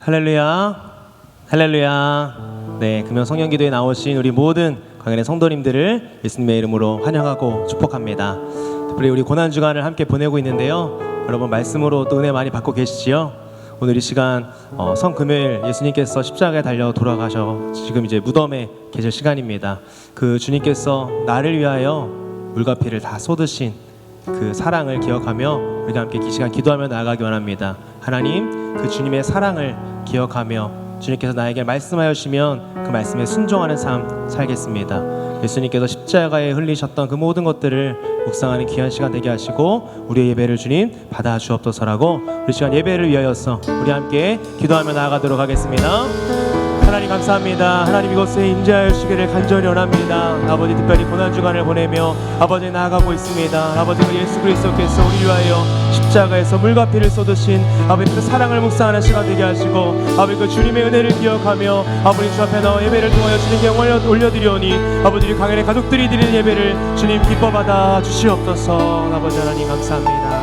할렐루야, 할렐루야. 네, 금요 성령기도에 나오신 우리 모든 광연의 성도님들을 예수님의 이름으로 환영하고 축복합니다. 특별히 우리 고난주간을 함께 보내고 있는데요, 여러분 말씀으로 또 은혜 많이 받고 계시지요? 오늘 이 시간 성금요일 예수님께서 십자가에 달려 돌아가셔 지금 이제 무덤에 계실 시간입니다. 그 주님께서 나를 위하여 물과 피를 다 쏟으신 그 사랑을 기억하며 우리가 함께 이 시간 기도하며 나아가기 원합니다. 하나님, 그 주님의 사랑을 기억하며 주님께서 나에게 말씀하여 주시면 그 말씀에 순종하는 삶 살겠습니다. 예수님께서 십자가에 흘리셨던 그 모든 것들을 묵상하는 귀한 시간 되게 하시고 우리의 예배를 주님 받아 주옵소서라고 우리 시간 예배를 위하여서 우리 함께 기도하며 나아가도록 하겠습니다. 하나님 감사합니다. 하나님 이곳에 임재하여 주시기를 간절히 원합니다. 아버지, 특별히 고난주간을 보내며 아버지 나아가고 있습니다. 아버지, 그 예수 그리스도께서 우리 위하여 십자가에서 물과 피를 쏟으신 아버지 그 사랑을 묵상하는 시간 되게 하시고 아버지 그 주님의 은혜를 기억하며 아버지 주 앞에 나와 예배를 통하여 주님께 영광을 올려드리오니 아버지 우리 강연의 가족들이 드리는 예배를 주님 기뻐 받아 주시옵소서. 아버지 하나님 감사합니다.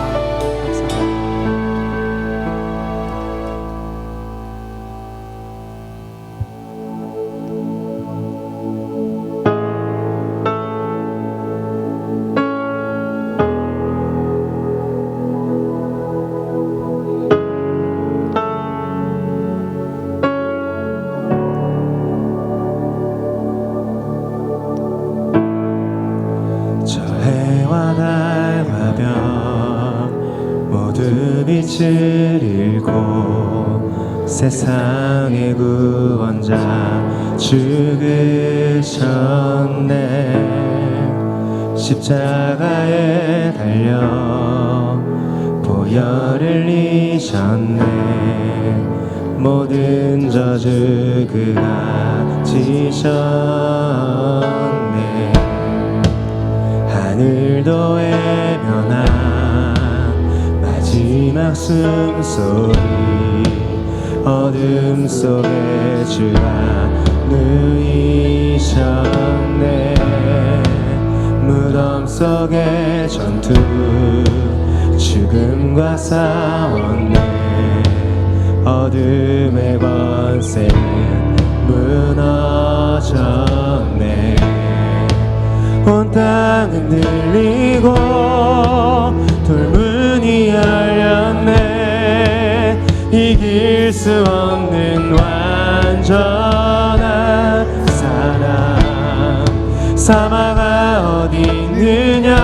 빛을 잃고 세상의 구원자 죽으셨네. 십자가에 달려 보혈을 흘리셨네. 모든 저주 그가 지셨네. 하늘도 외면한 마지막 숨소리 어둠 속에 주가 누이셨네. 무덤 속의 전투 죽음과 싸웠네. 어둠의 권세는 무너졌네. 온 땅은 흔들리고 돌문이 열렸네. 이길 수 없는 완전한 사랑. 사망아 어디 있느냐.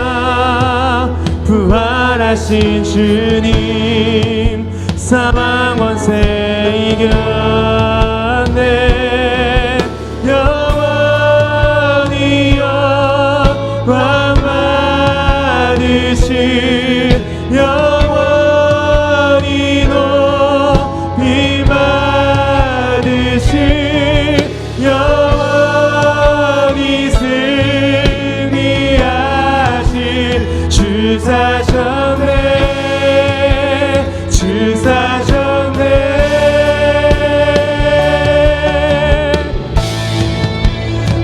부활하신 주님. 사망 권세 이겼네. 영원히 영광 받으신 영원히 높이 받으신 영원히 승리하신 주 사셨네. 주 사셨네.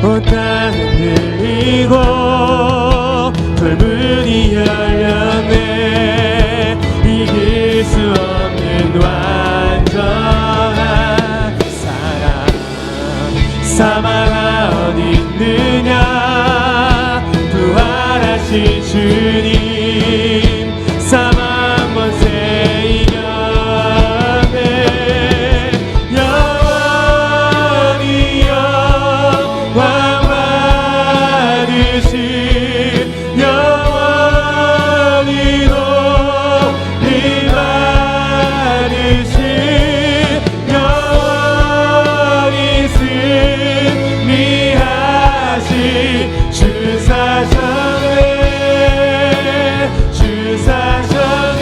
온 땅은 흔들리고 돌문이 열렸네. 이길 수 없는 완전한 사랑. 사망아 어디 있느냐. 부활하신 주님. 사망 권세 이겼네. 영원히 영광 받으신 영원히 높이 받으신 영원히 승리하신 주 사셨네. 주 사셨네.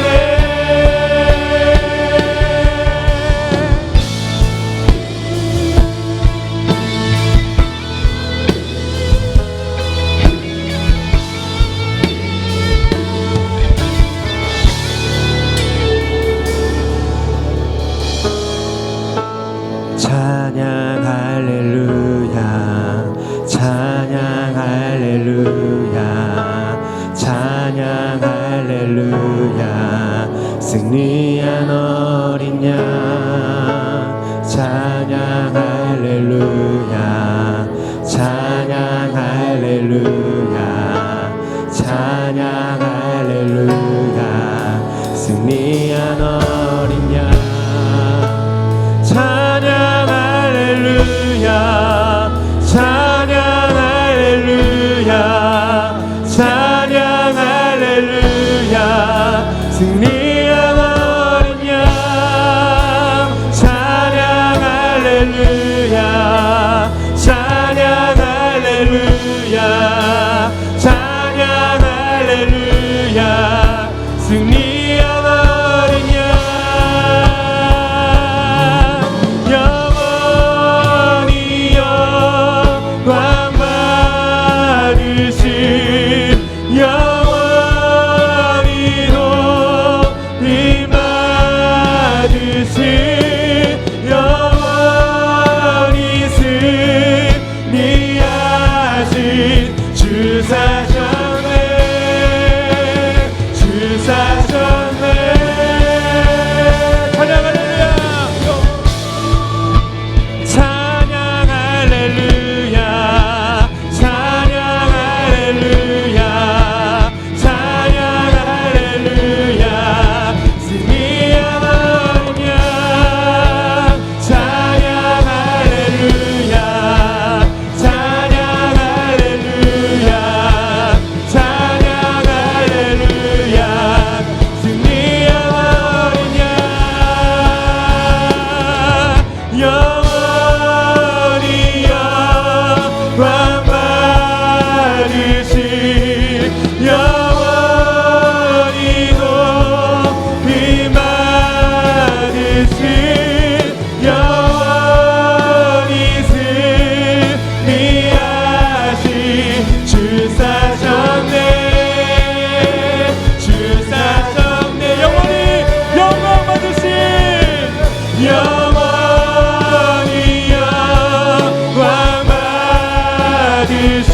찬양 할렐루야. 찬양 할렐루야. 찬양 할렐루야. 승리한 어린 양 귀한 어린 양 찬양 할렐루야 찬양 할렐루야 찬양 할렐루야 승리한 어린 양 찬양 할렐루야 찬양 할렐루야 찬양 할렐루야 승리한 어린 양 영원히 영광 받으신 영원히 높임 받으신 영원히 승리하신 주 사셨네 주 사셨네 찬양 할렐루야 찬양 할렐루야 찬양 할렐루야 찬양 할렐루야 승리한 어린 양 찬양 할렐루야 찬양 할렐루야 찬양 할렐루야 승리한 어린 양 영원히 영광 받으신 영원히 높임 받으신 영원히 승리하신 주 사셨네 주 사셨네 영원히 영광 받으신 영원히 영광 받으신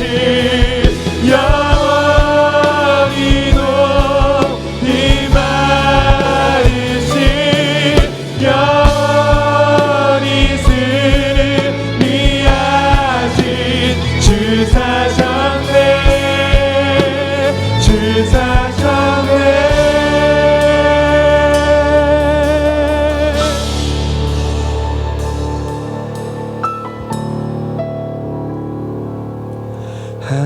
영원히 높임 받으신 영원히 승리하신 주 사셨네 주 사셨네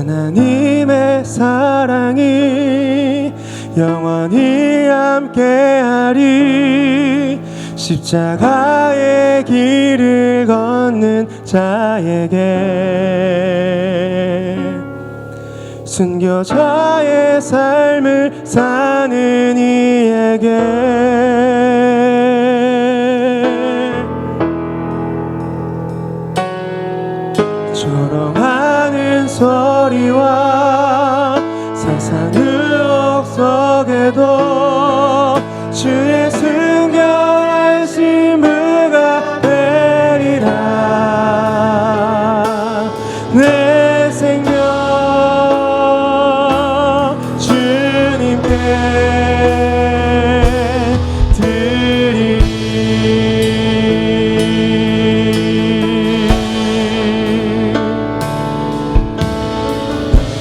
하나님의 사랑이 영원히 함께하리 십자가의 길을 걷는 자에게 순교자의 삶을 사는 이에게 조롱하는 소리와 상상 의혹 속에도 주의 순결하신 무가 되리라 내 생명 주님께 드리리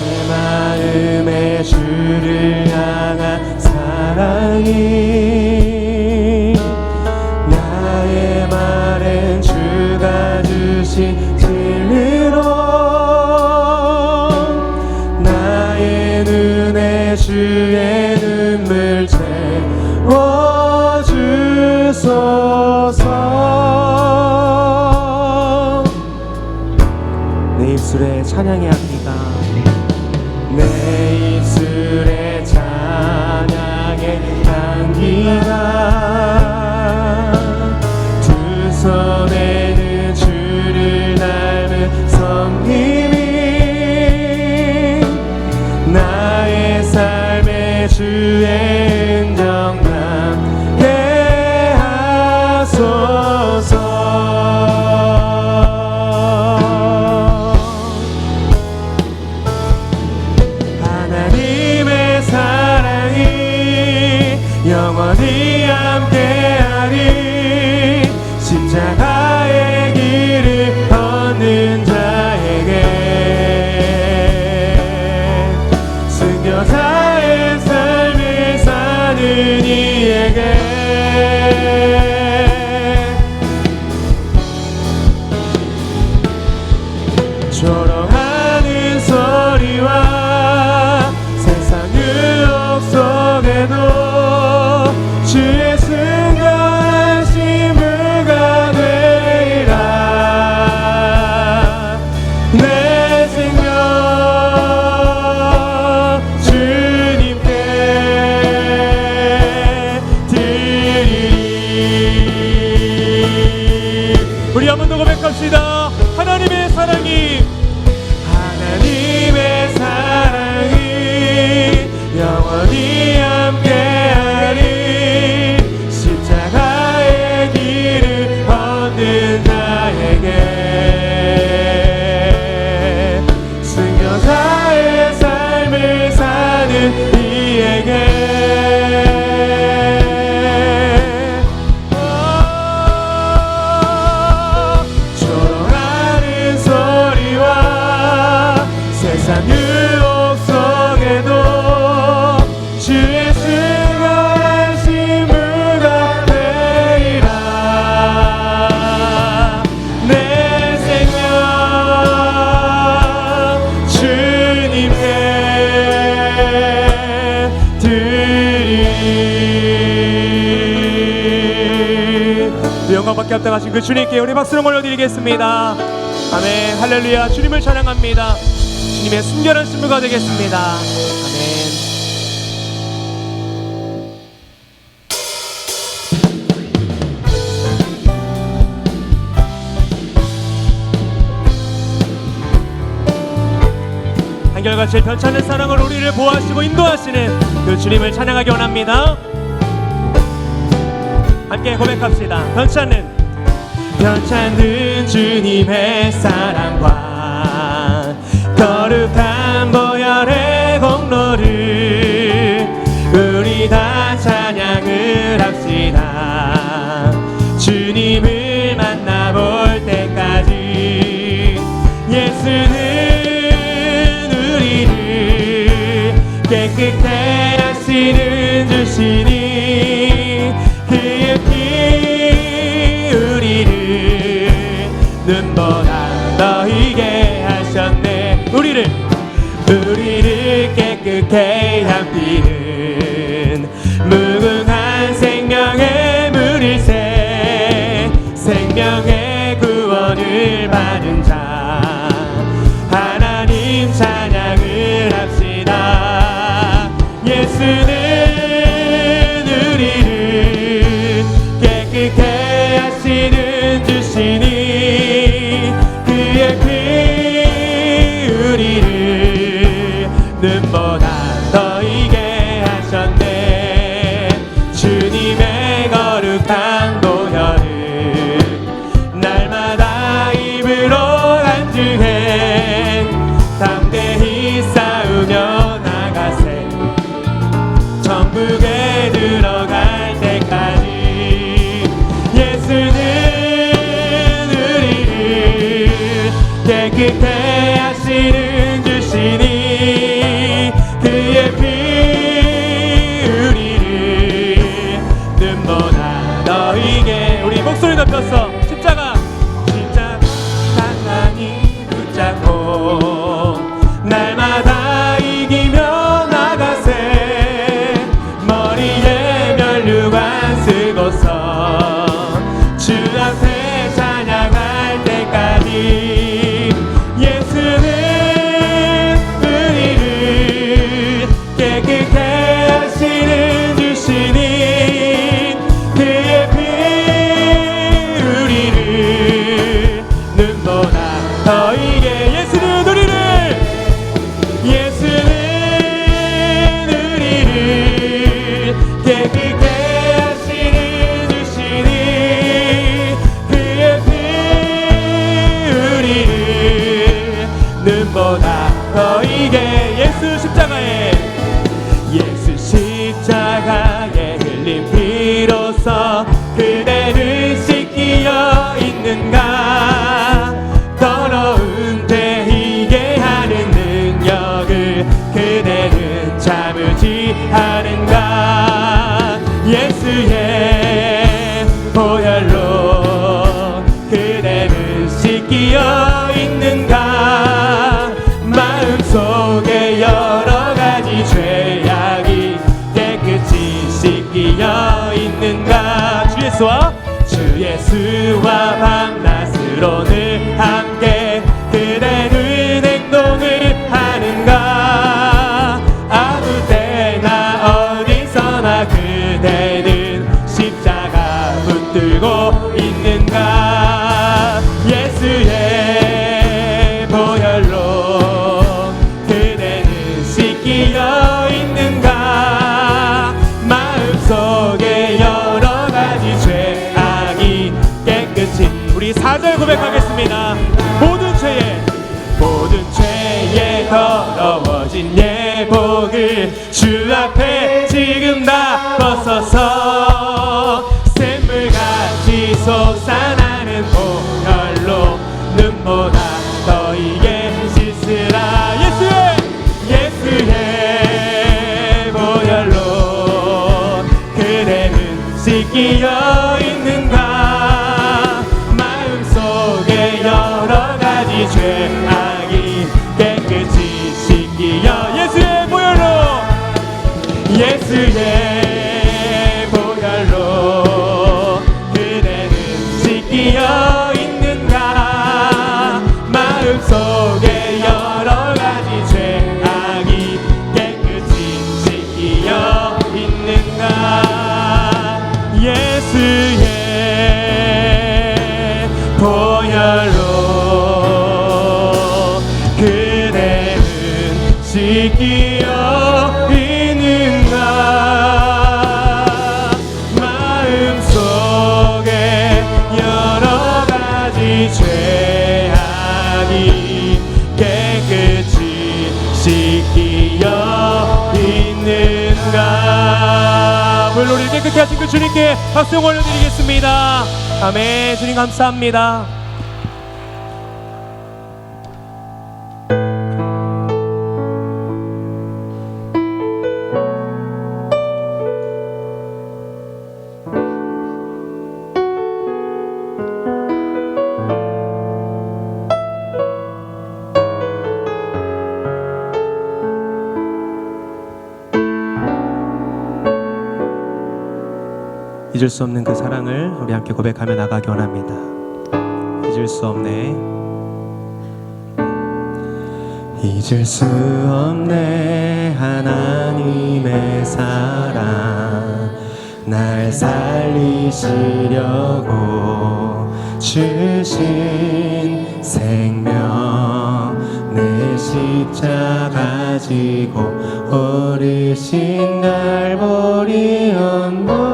내 마음에 주를 향한 사랑이 나의 말엔 주가 주신 진리로 나의 눈에 주의 눈물 채워주소서 내 입술에 찬양의 향기가 내 입술에 찬양의 향기가 두 손에는 주를 닮은 성님이 나의 삶의 주의 은정 남게 하소서 한 번 더 고백합시다. 하나님의 사랑이 영원히 함께하리. 십자가의 길을 걷는 자에게, 순교자의 삶을 사는 이에게 조롱하는 소리와 세상 유혹 속에도 주의 수고하신 무가 되리라. 내 생명 주님께 드리리. 영광받게 합당하신 그 주님께 우리 박수를 올려드리겠습니다. 아멘. 할렐루야. 주님을 찬양합니다. 주님의 순결한 신부가 되겠습니다. 아멘. 한결같이 변찮은 사랑으로 우리를 보호하시고 인도하시는 그 주님을 찬양하기 원합니다. 함께 고백합시다. 변찮는 주님의 사랑과 거룩한 보혈의 공로를 우리 다 찬양을 합시다. 주님을 만나볼 때까지 예수는 우리를 깨끗해 하시는 주시니 그의 피 우리를 눈보다 너희게 하셨네. 우리를 깨끗게 향기는 무궁한 생명의 물일새, 생명의 구원을 받은 자 하나님 찬양을 합시다. 예수는 우리를 깨끗게 하시는 주시니 그의 피 우리를 눈보다 너희게 하셨네. 주님의 거룩한 보혈을 날마다 입으로 간주해 담대히 싸우며 나가세. 천국에 들어갈 때까지 예수는 우리를 깨끗해 하시는 주시니 그의 피 우리를 눈보다 너희게. 우리 목소리 높였어. 십자가 강단히 붙잡고 날마다 이기며 나가세. 머리에 면류관 쓰고서 주 앞에 찬양할 때까지 예수는 우리를 깨끗해 하시는 주시니 그의 피 우리를 눈보다 너희게. 예수는 우리를 깨끗게 하시는 주시니 그의 피 우리를 눈보다 너희게. 예수 십자가에 흘린 피로써 그대를 씻기어 있는가. 더러운 데이게 하는 능력을 그대는 참으지 않은가. 예수의 보혈로 그대는 씻기어 있는가. 마음속에 여러 가지 죄악이 깨끗이 씻기어 있는가. 주 예수와 밤낮으로 늘 함께 그대는 행동을 하는가. 아무 때나 어디서나 그대는 십자가 붙들고 있는가. 4절 고백하겠습니다. 모든 죄에 더러워진 예복을 주 앞에 지금 다 벗어서 샘물같이 솟아나는 보혈로 눈보다 너희의 씻으라. 예수의 보혈로 그대는 씻기어 있는가. 마음속에 여러가지 죄악이 깨끗이 씻기어 예수의 보혈로 그대는 씻기어 있는가. 마음속에 여러가지 죄악이 깨끗이 씻기어 있는가. 예수의 보혈로 그대는 씻기어 있는가. 마음속에 여러가지 죄악이 깨끗이 씻기어 있는가. 물론 우리 깨끗게 하신 그 주님께 박수 올려드리겠습니다. 아멘. 주님 감사합니다. 잊을 수 없는 그 사랑을 우리 함께 고백하며 나가기 원합니다. 잊을 수 없네. 잊을 수 없네. 하나님의 사랑 날 살리시려고 주신 생명 내 십자가 지고 어르신 날 버리언도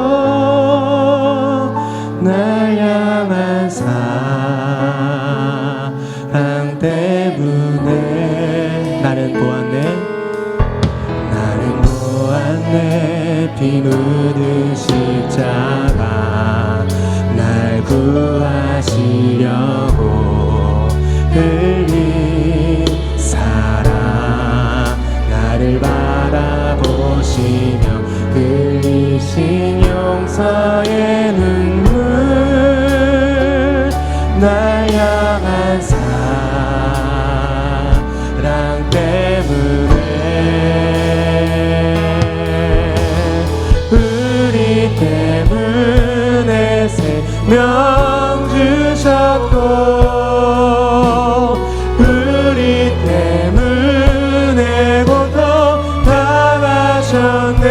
날 향한 사랑 때문에 나는 보았네. 피 묻은 십자가 날 구하시려고 흘린 사랑 나를 바라보시며 흘리신 용서의 눈물 날 향한 사랑 때문에 우리 때문에 생명 주셨고 우리 때문에 고통 당하셨네.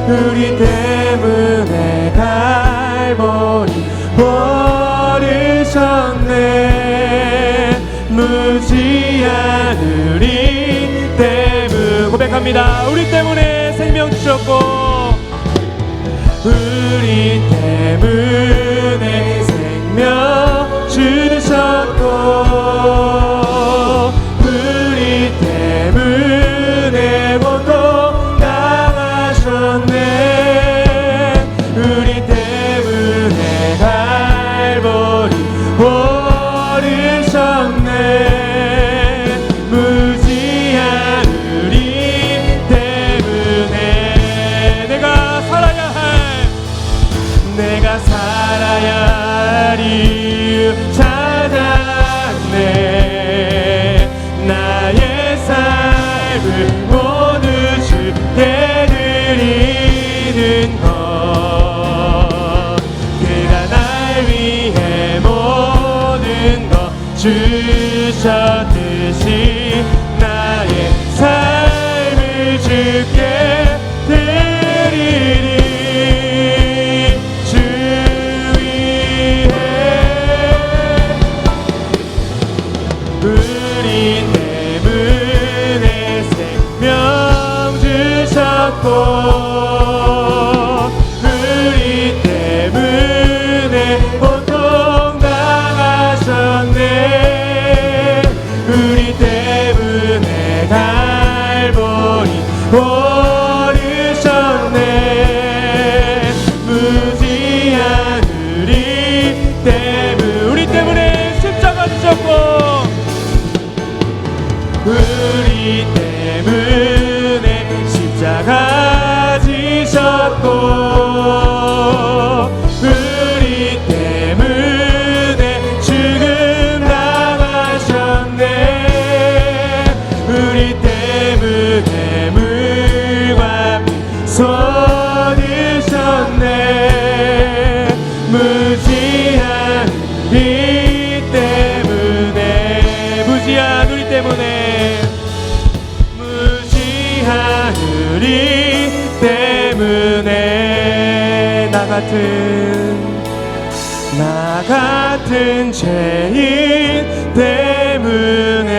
우리 때문에 갈보리 버리셨네. 무지한 우리 때문 고백합니다. 우리 때문에 생명 주셨고 우리 때문에 생명 주셨고 우리 때문에 고통 당하셨네. 우리 때문에 갈보리 버리셨네. 무지한 우리 때문에 내가 살아야 할 이유 찾았네. 나의 삶을 모두 주께 드리는 것 그가 날 위해 모든 것 주셨듯이 나의 삶을 주께 드리리. 주 위해 나 같은 죄인 때문에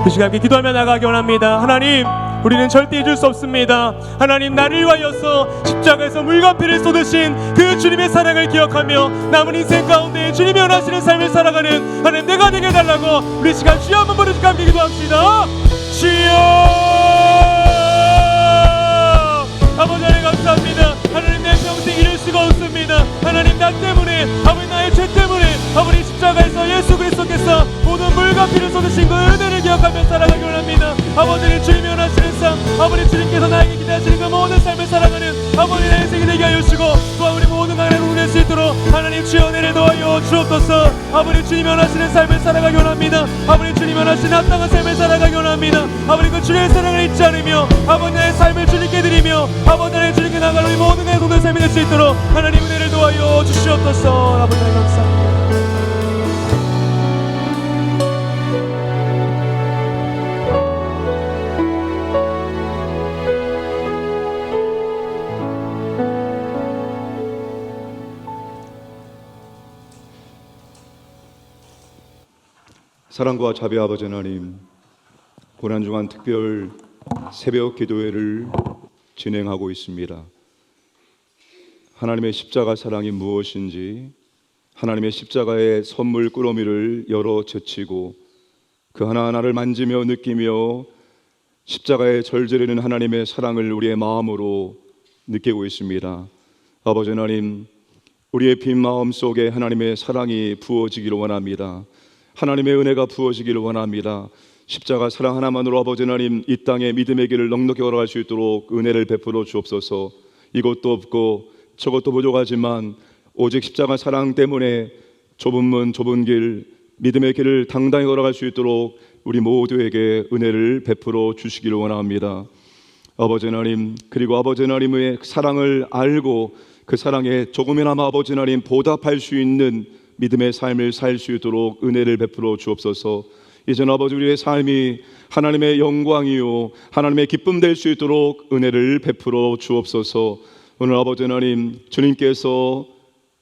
이 시간 함께 기도하며 나가기 원합니다. 하나님, 우리는 절대 잊을 수 없습니다. 하나님, 나를 위하여서 십자가에서 물과 피를 쏟으신 그 주님의 사랑을 기억하며 남은 인생 가운데 주님이 원하시는 삶을 살아가는 하나님 내가 되게 해달라고 우리 시간 주여 한번 부르시고 함께 기도합시다. 주여, 아버지 하나님 감사합니다. 하나님, 내 평생 이룰 수가 없습니다. 하나님, 나 때문에, 아버지 나의 죄 때문에 아버지 십자가에서 예수 그리스도께서 모든 물과 피를 쏟으신 그 은혜를 기억하며 살아가기 원합니다. 아버지는 주님이 원하시는 삶, 아버지 주님께서 나에게 기대하시는 그 모든 삶을 살아가는 아버지 내 인생이 되게 하여 주시고 또 우리 모든 하나님 누릴 수 있도록 하나님 주의 은혜를 도와여 주옵소서. 아버지 주님이 원하시는 삶을 살아가기 원합니다. 아버지 주님이 원하시는 합당한 삶을 살아가기 원합니다. 아버지 그 주의 사랑을 잊지 않으며 아버지 나의 삶을 주님께 드리며 아버지 나의 주님께 나갈 우리 모든 의 동네 삶이 될 수 있도록 하나님 은혜를 도와여 주시옵소서. 아버지 하나님 감사합니다. 사랑과 자비 아버지 하나님, 고난중한 특별 새벽 기도회를 진행하고 있습니다. 하나님의 십자가 사랑이 무엇인지, 하나님의 십자가의 선물 꾸러미를 열어 제치고 그 하나하나를 만지며 느끼며 십자가에 절제되는 하나님의 사랑을 우리의 마음으로 느끼고 있습니다. 아버지 하나님, 우리의 빈 마음 속에 하나님의 사랑이 부어지기를 원합니다. 하나님의 은혜가 부어지기를 원합니다. 십자가 사랑 하나만으로 아버지 하나님, 이 땅에 믿음의 길을 넉넉히 걸어갈 수 있도록 은혜를 베풀어 주옵소서. 이것도 없고 저것도 부족하지만 오직 십자가 사랑 때문에 좁은 문 좁은 길 믿음의 길을 당당히 걸어갈 수 있도록 우리 모두에게 은혜를 베풀어 주시기를 원합니다. 아버지 하나님, 그리고 아버지 하나님의 사랑을 알고 그 사랑에 조금이나마 아버지 하나님 보답할 수 있는 믿음의 삶을 살 수 있도록 은혜를 베풀어 주옵소서. 이제는 아버지 우리의 삶이 하나님의 영광이요 하나님의 기쁨 될 수 있도록 은혜를 베풀어 주옵소서. 오늘 아버지 하나님, 주님께서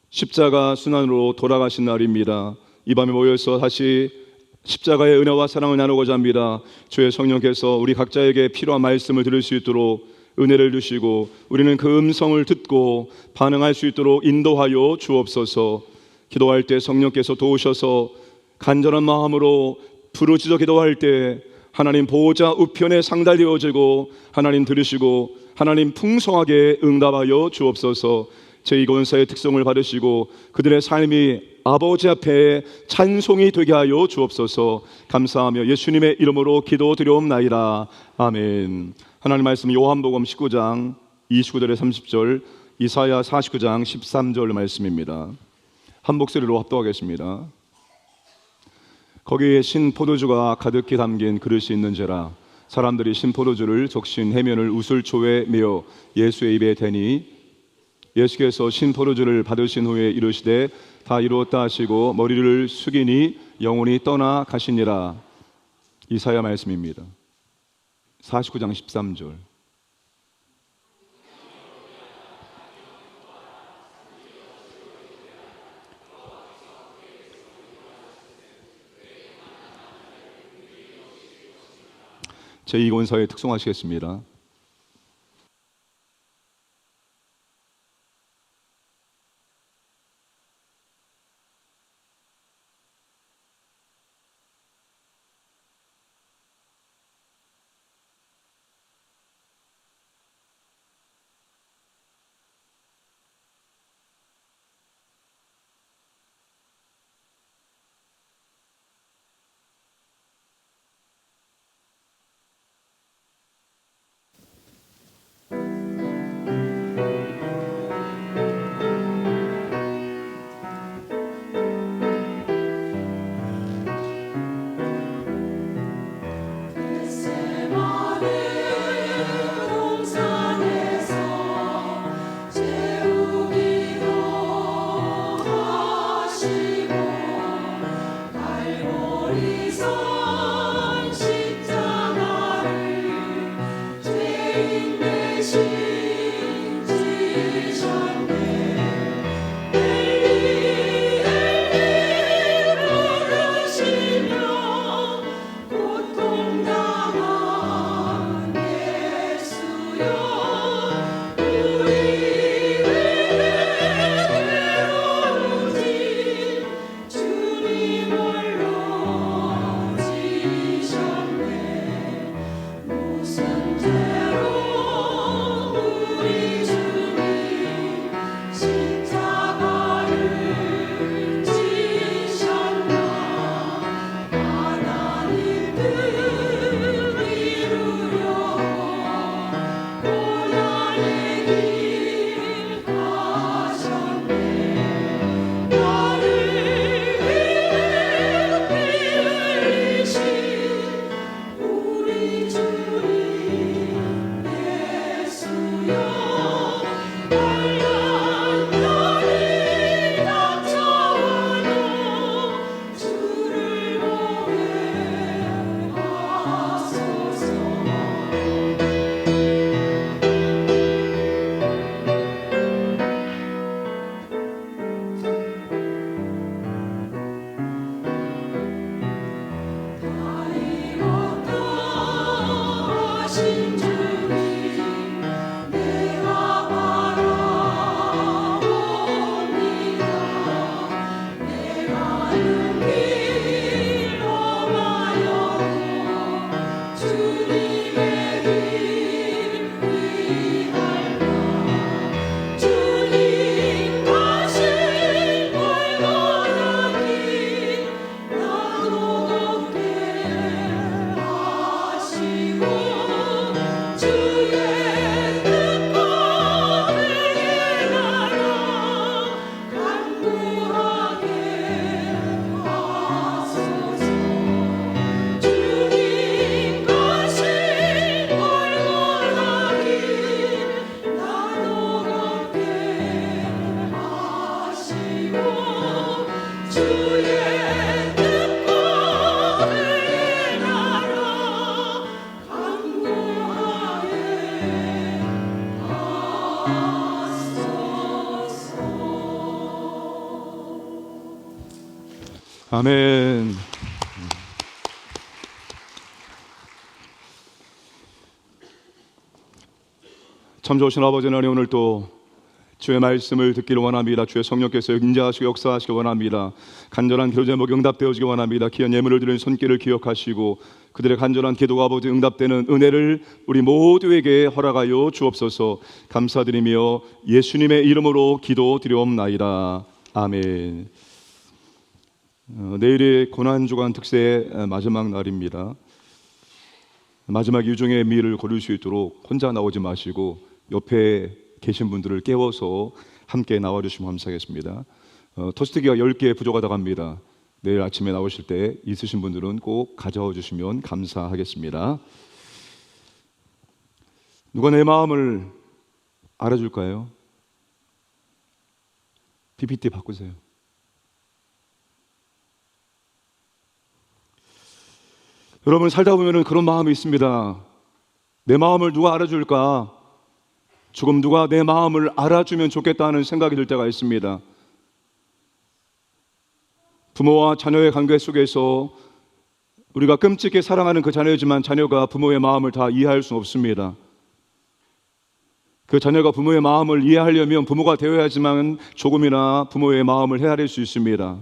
십자가 순환으로 돌아가신 날입니다. 이 밤에 모여서 다시 십자가의 은혜와 사랑을 나누고자 합니다. 주의 성령께서 우리 각자에게 필요한 말씀을 들을 수 있도록 은혜를 주시고 우리는 그 음성을 듣고 반응할 수 있도록 인도하여 주옵소서. 기도할 때 성령께서 도우셔서 간절한 마음으로 부르짖어 기도할 때 하나님 보호자 우편에 상달되어지고 하나님 들으시고 하나님 풍성하게 응답하여 주옵소서. 제2권사의 특성을 받으시고 그들의 삶이 아버지 앞에 찬송이 되게 하여 주옵소서. 감사하며 예수님의 이름으로 기도드리옵나이다. 아멘. 하나님 말씀 요한복음 19장 29절에 30절, 이사야 49장 13절 말씀입니다. 한 목소리로 합독하겠습니다. 거기에 신포도주가 가득히 담긴 그릇이 있는지라 사람들이 신포도주를 적신 해면을 우슬초에 메어 예수의 입에 대니 예수께서 신포도주를 받으신 후에 이르시되 다 이루었다 하시고 머리를 숙이니 영혼이 떠나 가시니라. 이사야 말씀입니다. 49장 13절. 제2권사에 특송하시겠습니다. 아멘. 참 좋으신 아버지 하나님, 오늘 또 주의 말씀을 듣기를 원합니다. 주의 성령께서 인자하시고 역사하시기 원합니다. 간절한 기도 제목 응답되어지기 원합니다. 귀한 예물을 드리는 손길을 기억하시고 그들의 간절한 기도가 아버지 응답되는 은혜를 우리 모두에게 허락하여 주옵소서. 감사드리며 예수님의 이름으로 기도드리옵나이다. 아멘. 내일이 고난주간 특세의 마지막 날입니다. 마지막 유종의 미를 고를 수 있도록 혼자 나오지 마시고 옆에 계신 분들을 깨워서 함께 나와주시면 감사하겠습니다. 토스트기가 10개 부족하다고 합니다. 내일 아침에 나오실 때 있으신 분들은 꼭 가져와 주시면 감사하겠습니다. 누가 내 마음을 알아줄까요? PPT 바꾸세요. 여러분, 살다 보면 그런 마음이 있습니다. 내 마음을 누가 알아줄까? 조금 누가 내 마음을 알아주면 좋겠다는 생각이 들 때가 있습니다. 부모와 자녀의 관계 속에서 우리가 끔찍히 사랑하는 그 자녀이지만 자녀가 부모의 마음을 다 이해할 수는 없습니다. 그 자녀가 부모의 마음을 이해하려면 부모가 되어야지만 조금이나 부모의 마음을 헤아릴 수 있습니다.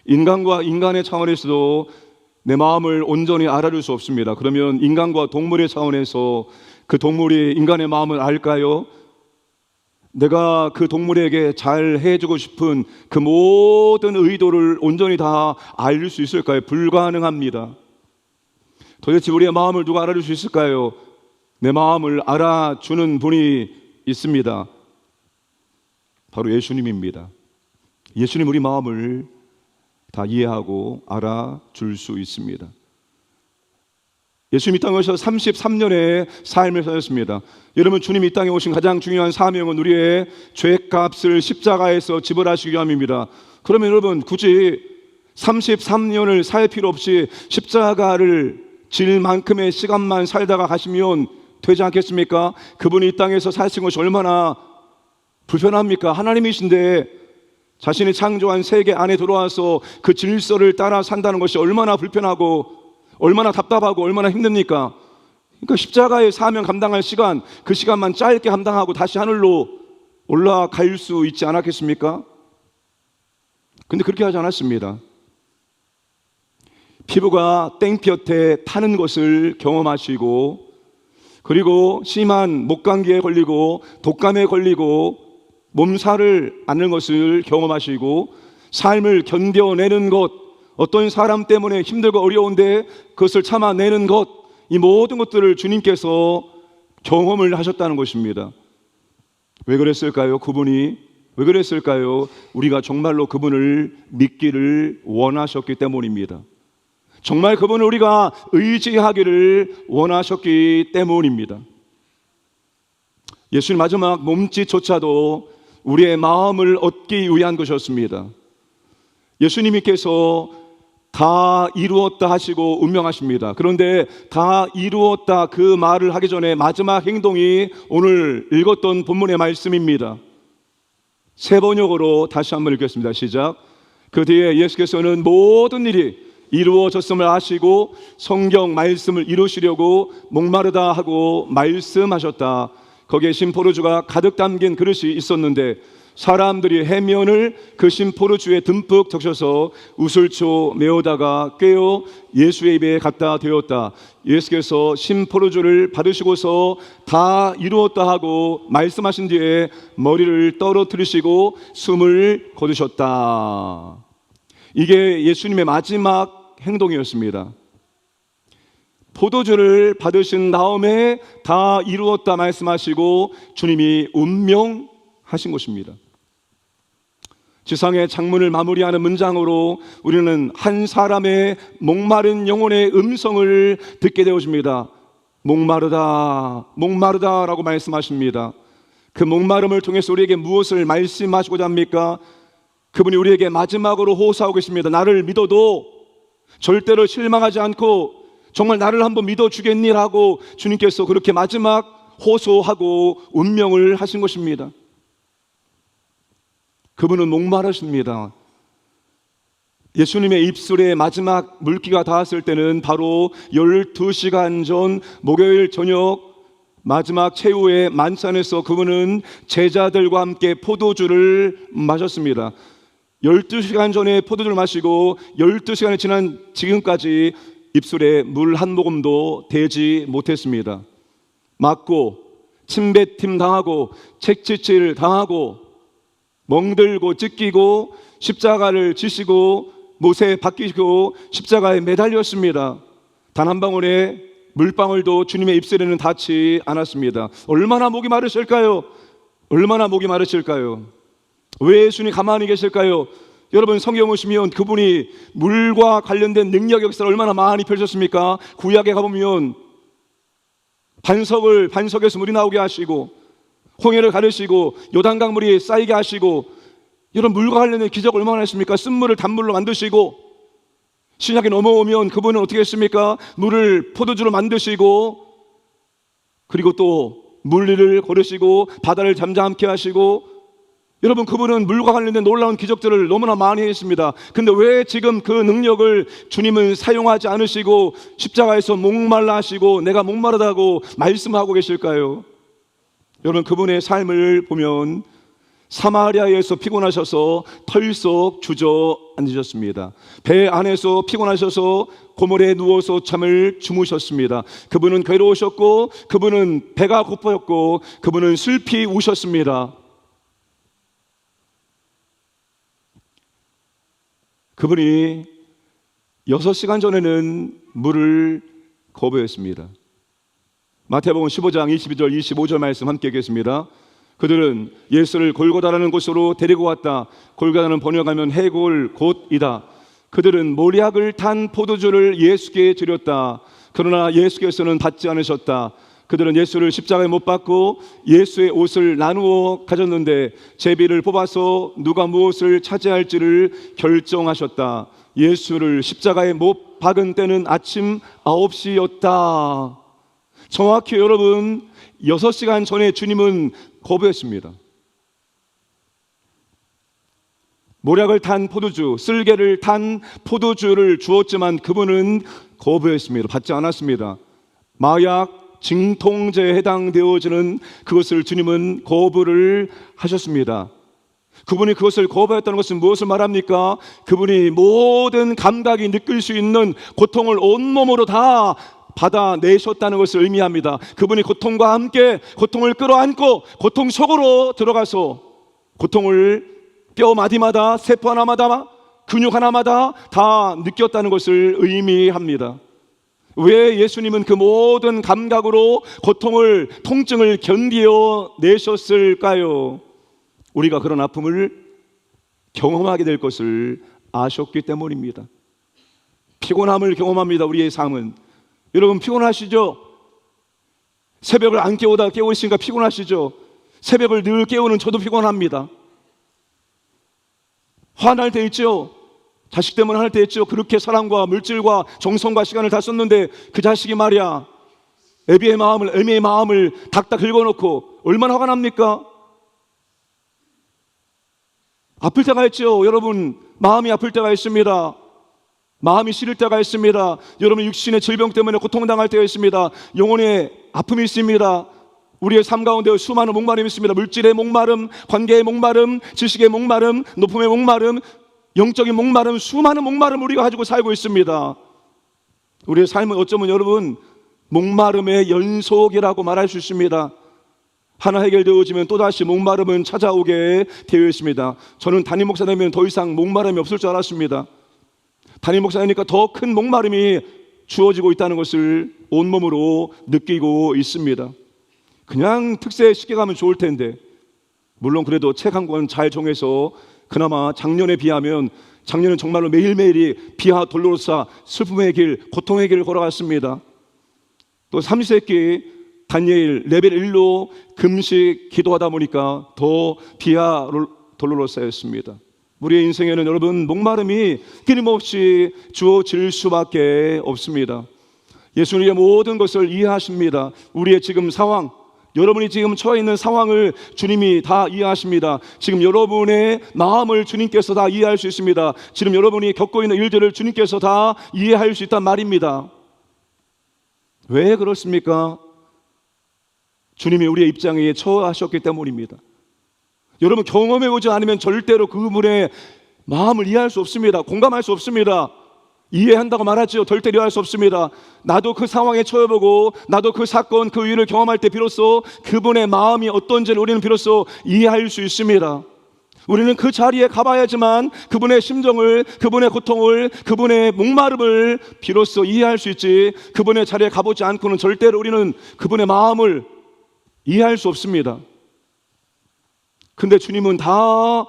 인간과 인간의 차원에서도 내 마음을 온전히 알아줄 수 없습니다. 그러면 인간과 동물의 차원에서 그 동물이 인간의 마음을 알까요? 내가 그 동물에게 잘 해주고 싶은 그 모든 의도를 온전히 다 알 수 있을까요? 불가능합니다. 도대체 우리의 마음을 누가 알아줄 수 있을까요? 내 마음을 알아주는 분이 있습니다. 바로 예수님입니다. 예수님 우리 마음을 다 이해하고 알아줄 수 있습니다. 예수님 이 땅에 오셔서 33년의 삶을 사셨습니다. 여러분, 주님이 이 땅에 오신 가장 중요한 사명은 우리의 죄값을 십자가에서 지불하시기 위함입니다. 그러면 여러분, 굳이 33년을 살 필요 없이 십자가를 질 만큼의 시간만 살다가 가시면 되지 않겠습니까? 그분이 이 땅에서 사신 것이 얼마나 불편합니까? 하나님이신데 자신이 창조한 세계 안에 들어와서 그 질서를 따라 산다는 것이 얼마나 불편하고 얼마나 답답하고 얼마나 힘듭니까? 그러니까 십자가의 사명 감당할 시간, 그 시간만 짧게 감당하고 다시 하늘로 올라갈 수 있지 않았겠습니까? 근데 그렇게 하지 않았습니다. 피부가 땡볕에 타는 것을 경험하시고, 그리고 심한 목감기에 걸리고 독감에 걸리고 몸살을 앓는 것을 경험하시고, 삶을 견뎌내는 것, 어떤 사람 때문에 힘들고 어려운데 그것을 참아내는 것, 이 모든 것들을 주님께서 경험을 하셨다는 것입니다. 왜 그랬을까요? 그분이 왜 그랬을까요? 우리가 정말로 그분을 믿기를 원하셨기 때문입니다. 정말 그분을 우리가 의지하기를 원하셨기 때문입니다. 예수님 마지막 몸짓조차도 우리의 마음을 얻기 위한 것이었습니다. 예수님께서 다 이루었다 하시고 운명하십니다. 그런데 다 이루었다 그 말을 하기 전에 마지막 행동이 오늘 읽었던 본문의 말씀입니다. 세 번역으로 다시 한번 읽겠습니다. 시작. 그 뒤에 예수께서는 모든 일이 이루어졌음을 아시고 성경 말씀을 이루시려고 목마르다 하고 말씀하셨다. 거기에 심포르주가 가득 담긴 그릇이 있었는데 사람들이 해면을 그 심포르주에 듬뿍 적셔서 우슬초 메우다가 꿰어 예수의 입에 갖다 대었다. 예수께서 심포르주를 받으시고서 다 이루었다 하고 말씀하신 뒤에 머리를 떨어뜨리시고 숨을 거두셨다. 이게 예수님의 마지막 행동이었습니다. 포도주를 받으신 다음에 다 이루었다 말씀하시고 주님이 운명하신 것입니다. 지상의 창문을 마무리하는 문장으로 우리는 한 사람의 목마른 영혼의 음성을 듣게 되어집니다. 목마르다, 목마르다라고 말씀하십니다. 그 목마름을 통해서 우리에게 무엇을 말씀하시고자 합니까? 그분이 우리에게 마지막으로 호소하고 계십니다. 나를 믿어도 절대로 실망하지 않고 정말 나를 한번 믿어주겠니라고 주님께서 그렇게 마지막 호소하고 운명을 하신 것입니다. 그분은 목마르십니다. 예수님의 입술에 마지막 물기가 닿았을 때는 바로 12시간 전 목요일 저녁 마지막 최후의 만찬에서 그분은 제자들과 함께 포도주를 마셨습니다. 12시간 전에 포도주를 마시고 12시간이 지난 지금까지 입술에 물 한 모금도 대지 못했습니다. 맞고 침뱉임 당하고 책짓질 당하고 멍들고 찢기고 십자가를 지시고 못에 박히고 십자가에 매달렸습니다. 단 한 방울의 물방울도 주님의 입술에는 닿지 않았습니다. 얼마나 목이 마르실까요? 얼마나 목이 마르실까요? 왜 예수님이 가만히 계실까요? 여러분 성경 보시면 그분이 물과 관련된 능력 역사를 얼마나 많이 펼쳤습니까? 구약에 가보면 반석에서 물이 나오게 하시고 홍해를 가르시고 요단강 물이 쌓이게 하시고 이런 물과 관련된 기적 얼마나 했습니까? 쓴물을 단물로 만드시고 신약에 넘어오면 그분은 어떻게 했습니까? 물을 포도주로 만드시고 그리고 또 물리를 걸으시고 바다를 잠잠케 하시고 여러분 그분은 물과 관련된 놀라운 기적들을 너무나 많이 했습니다. 근데 왜 지금 그 능력을 주님은 사용하지 않으시고 십자가에서 목말라 하시고 내가 목마르다고 말씀하고 계실까요? 여러분 그분의 삶을 보면 사마리아에서 피곤하셔서 털썩 주저앉으셨습니다. 배 안에서 피곤하셔서 고물에 누워서 잠을 주무셨습니다. 그분은 괴로우셨고 그분은 배가 고팠고 그분은 슬피 우셨습니다. 그분이 6시간 전에는 물을 거부했습니다. 마태복음 15장 22절 25절 말씀 함께 읽겠습니다. 그들은 예수를 골고다라는 곳으로 데리고 왔다. 골고다는 번역하면 해골 곧이다. 그들은 모략을 탄 포도주를 예수께 드렸다. 그러나 예수께서는 받지 않으셨다. 그들은 예수를 십자가에 못 박고 예수의 옷을 나누어 가졌는데 제비를 뽑아서 누가 무엇을 차지할지를 결정하셨다. 예수를 십자가에 못 박은 때는 아침 9시였다. 정확히 여러분 6시간 전에 주님은 거부했습니다. 모략을 탄 포도주, 쓸개를 탄 포도주를 주었지만 그분은 거부했습니다. 받지 않았습니다. 마약, 진통제에 해당되어지는 그것을 주님은 거부를 하셨습니다. 그분이 그것을 거부했다는 것은 무엇을 말합니까? 그분이 모든 감각이 느낄 수 있는 고통을 온몸으로 다 받아내셨다는 것을 의미합니다. 그분이 고통과 함께 고통을 끌어안고 고통 속으로 들어가서 고통을 뼈 마디마다, 세포 하나마다, 근육 하나마다 다 느꼈다는 것을 의미합니다. 왜 예수님은 그 모든 감각으로 고통을, 통증을 견디어 내셨을까요? 우리가 그런 아픔을 경험하게 될 것을 아셨기 때문입니다. 피곤함을 경험합니다. 우리의 삶은. 여러분 피곤하시죠? 새벽을 안 깨우다 깨우시니까 피곤하시죠? 새벽을 늘 깨우는 저도 피곤합니다. 화날 때 있죠? 자식 때문에 할 때 있죠? 그렇게 사랑과 물질과 정성과 시간을 다 썼는데 그 자식이 말이야 애미의 마음을 닥닥 긁어놓고 얼마나 화가 납니까? 아플 때가 있죠. 여러분 마음이 아플 때가 있습니다. 마음이 시릴 때가 있습니다. 여러분 육신의 질병 때문에 고통당할 때가 있습니다. 영혼의 아픔이 있습니다. 우리의 삶 가운데 수많은 목마름이 있습니다. 물질의 목마름, 관계의 목마름, 지식의 목마름, 높음의 목마름, 영적인 목마름, 수많은 목마름 우리가 가지고 살고 있습니다. 우리의 삶은 어쩌면 여러분 목마름의 연속이라고 말할 수 있습니다. 하나 해결되어지면 또다시 목마름은 찾아오게 되어 있습니다. 저는 담임 목사 되면 더 이상 목마름이 없을 줄 알았습니다. 담임 목사니까 더 큰 목마름이 주어지고 있다는 것을 온몸으로 느끼고 있습니다. 그냥 특세 쉽게 가면 좋을 텐데, 물론 그래도 책 한 권 잘 정해서 그나마 작년에 비하면 작년은 정말로 매일매일이 비아 돌로로사 슬픔의 길, 고통의 길을 걸어갔습니다. 또 삼시세끼 다니엘 레벨 1로 금식 기도하다 보니까 더 비아 돌로로사였습니다. 우리의 인생에는 여러분 목마름이 끊임없이 주어질 수밖에 없습니다. 예수님의 모든 것을 이해하십니다. 우리의 지금 상황, 여러분이 지금 처해 있는 상황을 주님이 다 이해하십니다. 지금 여러분의 마음을 주님께서 다 이해할 수 있습니다. 지금 여러분이 겪고 있는 일들을 주님께서 다 이해할 수 있단 말입니다. 왜 그렇습니까? 주님이 우리의 입장에 처하셨기 때문입니다. 여러분 경험해 보지 않으면 절대로 그분의 마음을 이해할 수 없습니다. 공감할 수 없습니다. 이해한다고 말하지요. 절대로 이해할 수 없습니다. 나도 그 상황에 처해보고 나도 그 사건 그 일을 경험할 때 비로소 그분의 마음이 어떤지를 우리는 비로소 이해할 수 있습니다. 우리는 그 자리에 가봐야지만 그분의 심정을, 그분의 고통을, 그분의 목마름을 비로소 이해할 수 있지, 그분의 자리에 가보지 않고는 절대로 우리는 그분의 마음을 이해할 수 없습니다. 근데 주님은 다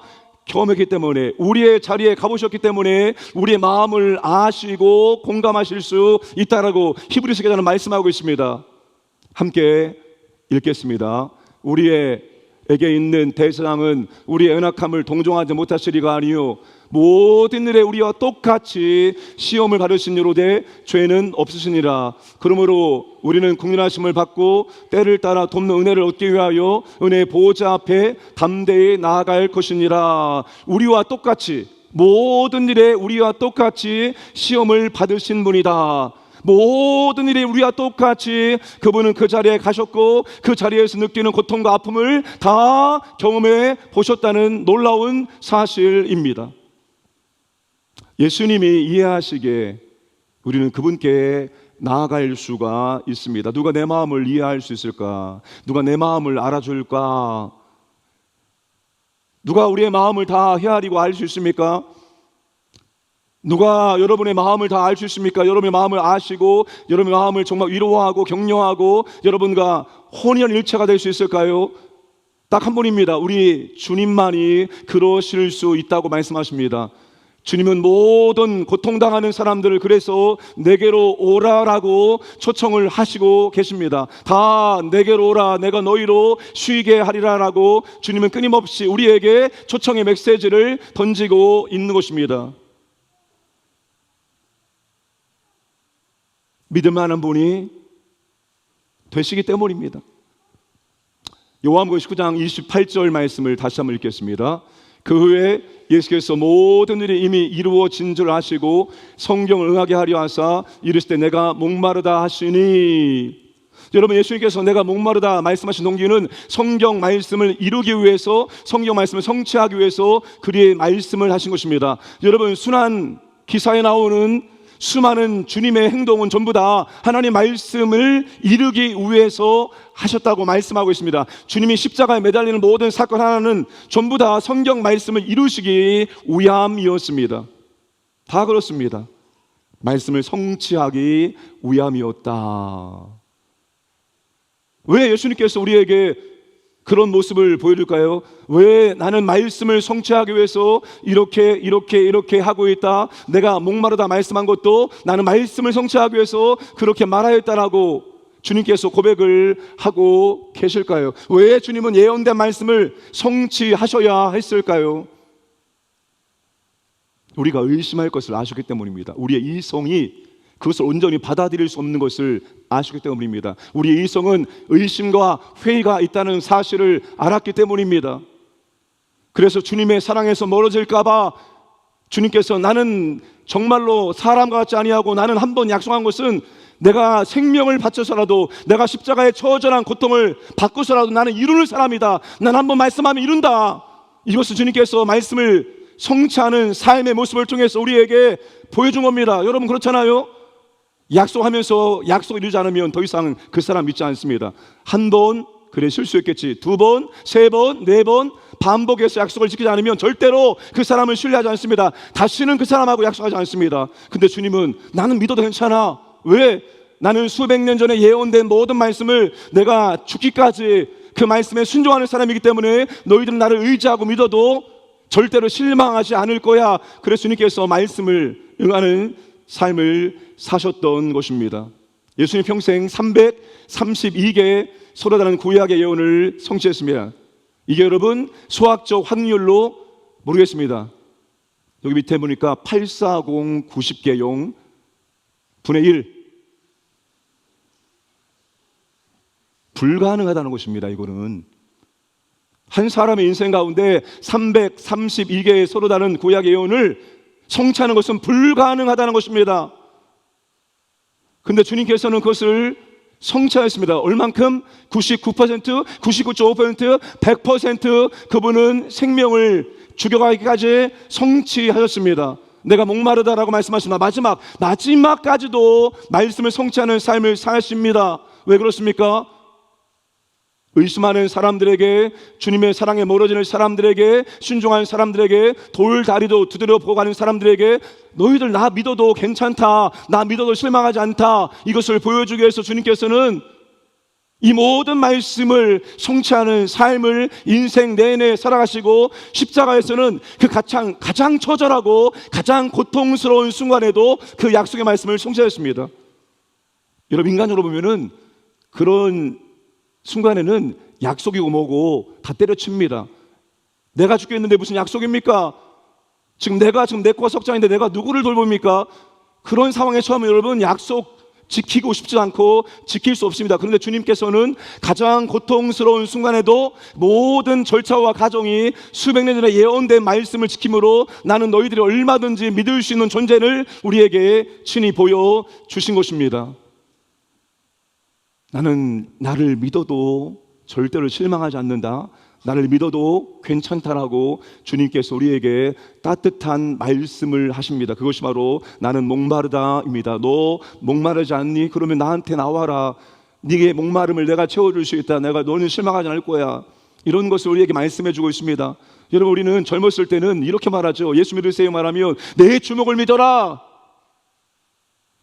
경험했기 때문에, 우리의 자리에 가보셨기 때문에 우리의 마음을 아시고 공감하실 수 있다라고 히브리서 기자는 말씀하고 있습니다. 함께 읽겠습니다. 우리에게 있는 대상은 우리의 연약함을 동정하지 못하시리가 아니요 모든 일에 우리와 똑같이 시험을 받으신 이로되 죄는 없으시니라. 그러므로 우리는 국률하심을 받고 때를 따라 돕는 은혜를 얻기 위하여 은혜의 보호자 앞에 담대히 나아갈 것이니라. 우리와 똑같이, 모든 일에 우리와 똑같이 시험을 받으신 분이다. 모든 일에 우리와 똑같이 그분은 그 자리에 가셨고 그 자리에서 느끼는 고통과 아픔을 다 경험해 보셨다는 놀라운 사실입니다. 예수님이 이해하시기에 우리는 그분께 나아갈 수가 있습니다. 누가 내 마음을 이해할 수 있을까? 누가 내 마음을 알아줄까? 누가 우리의 마음을 다 헤아리고 알 수 있습니까? 누가 여러분의 마음을 다 알 수 있습니까? 여러분의 마음을 아시고 여러분의 마음을 정말 위로하고 격려하고 여러분과 혼연일체가 될 수 있을까요? 딱 한 분입니다. 우리 주님만이 그러실 수 있다고 말씀하십니다. 주님은 모든 고통당하는 사람들을 그래서 내게로 오라라고 초청을 하시고 계십니다. 다 내게로 오라, 내가 너희로 쉬게 하리라라고 주님은 끊임없이 우리에게 초청의 메시지를 던지고 있는 것입니다. 믿을 만한 분이 되시기 때문입니다. 요한복음 19장 28절 말씀을 다시 한번 읽겠습니다. 그 후에 예수께서 모든 일이 이미 이루어진 줄 아시고 성경을 응하게 하려 하사 이르실 때 내가 목마르다 하시니, 여러분 예수님께서 내가 목마르다 말씀하신 동기는 성경 말씀을 이루기 위해서, 성경 말씀을 성취하기 위해서 그리의 말씀을 하신 것입니다. 여러분 순환 기사에 나오는 수많은 주님의 행동은 전부 다 하나님 말씀을 이루기 위해서 하셨다고 말씀하고 있습니다. 주님이 십자가에 매달리는 모든 사건 하나는 전부 다 성경 말씀을 이루시기 위함이었습니다. 다 그렇습니다. 말씀을 성취하기 위함이었다. 왜 예수님께서 우리에게 그런 모습을 보여줄까요? 왜 나는 말씀을 성취하기 위해서 이렇게 하고 있다, 내가 목마르다 말씀한 것도 나는 말씀을 성취하기 위해서 그렇게 말하였다라고 주님께서 고백을 하고 계실까요? 왜 주님은 예언된 말씀을 성취하셔야 했을까요? 우리가 의심할 것을 아셨기 때문입니다. 우리의 이성이 그것을 온전히 받아들일 수 없는 것을 아시기 때문입니다. 우리의 이성은 의심과 회의가 있다는 사실을 알았기 때문입니다. 그래서 주님의 사랑에서 멀어질까 봐 주님께서 나는 정말로 사람과 같지 아니하고 나는 한번 약속한 것은 내가 생명을 바쳐서라도, 내가 십자가의 처절한 고통을 받고서라도 나는 이루는 사람이다, 난 한번 말씀하면 이룬다, 이것을 주님께서 말씀을 성취하는 삶의 모습을 통해서 우리에게 보여준 겁니다. 여러분 그렇잖아요? 약속하면서 약속 이루지 않으면 더 이상 그 사람 믿지 않습니다. 한 번 그래 실수했겠지, 두 번, 세 번, 네 번 반복해서 약속을 지키지 않으면 절대로 그 사람을 신뢰하지 않습니다. 다시는 그 사람하고 약속하지 않습니다. 근데 주님은 나는 믿어도 괜찮아. 왜? 나는 수백 년 전에 예언된 모든 말씀을 내가 죽기까지 그 말씀에 순종하는 사람이기 때문에 너희들은 나를 의지하고 믿어도 절대로 실망하지 않을 거야. 그래서 주님께서 말씀을 응하는 삶을 사셨던 것입니다. 예수님 평생 332개의 서로 다른 구약의 예언을 성취했습니다. 이게 여러분 수학적 확률로 모르겠습니다. 여기 밑에 보니까 840 90개 용 분의 1, 불가능하다는 것입니다. 이거는 한 사람의 인생 가운데 332개의 서로 다른 구약의 예언을 성취하는 것은 불가능하다는 것입니다. 근데 주님께서는 그것을 성취하였습니다. 얼만큼? 99%, 99.5%, 100% 그분은 생명을 죽여가기까지 성취하셨습니다. 내가 목마르다라고 말씀하십니다. 마지막까지도 말씀을 성취하는 삶을 사십니다. 왜 그렇습니까? 의심하는 사람들에게, 주님의 사랑에 멀어지는 사람들에게, 순종하는 사람들에게, 돌다리도 두드려 보고 가는 사람들에게 너희들 나 믿어도 괜찮다, 나 믿어도 실망하지 않다, 이것을 보여주기 위해서 주님께서는 이 모든 말씀을 성취하는 삶을 인생 내내 살아가시고, 십자가에서는 그 가장 처절하고 가장 고통스러운 순간에도 그 약속의 말씀을 성취하셨습니다. 여러분 인간적으로 보면은 그런 순간에는 약속이고 뭐고 다 때려칩니다. 내가 죽겠는데 무슨 약속입니까? 지금 내 코가 석장인데 내가 누구를 돌봅니까? 그런 상황에 처하면 여러분 약속 지키고 싶지 않고 지킬 수 없습니다. 그런데 주님께서는 가장 고통스러운 순간에도 모든 절차와 과정이 수백 년 전에 예언된 말씀을 지킴으로 나는 너희들이 얼마든지 믿을 수 있는 존재를 우리에게 친히 보여주신 것입니다. 나는 나를 믿어도 절대로 실망하지 않는다, 나를 믿어도 괜찮다라고 주님께서 우리에게 따뜻한 말씀을 하십니다. 그것이 바로 나는 목마르다입니다. 너 목마르지 않니? 그러면 나한테 나와라. 네게 목마름을 내가 채워줄 수 있다. 너는 실망하지 않을 거야. 이런 것을 우리에게 말씀해 주고 있습니다. 여러분 우리는 젊었을 때는 이렇게 말하죠. 예수 믿으세요 말하면 내 주먹을 믿어라,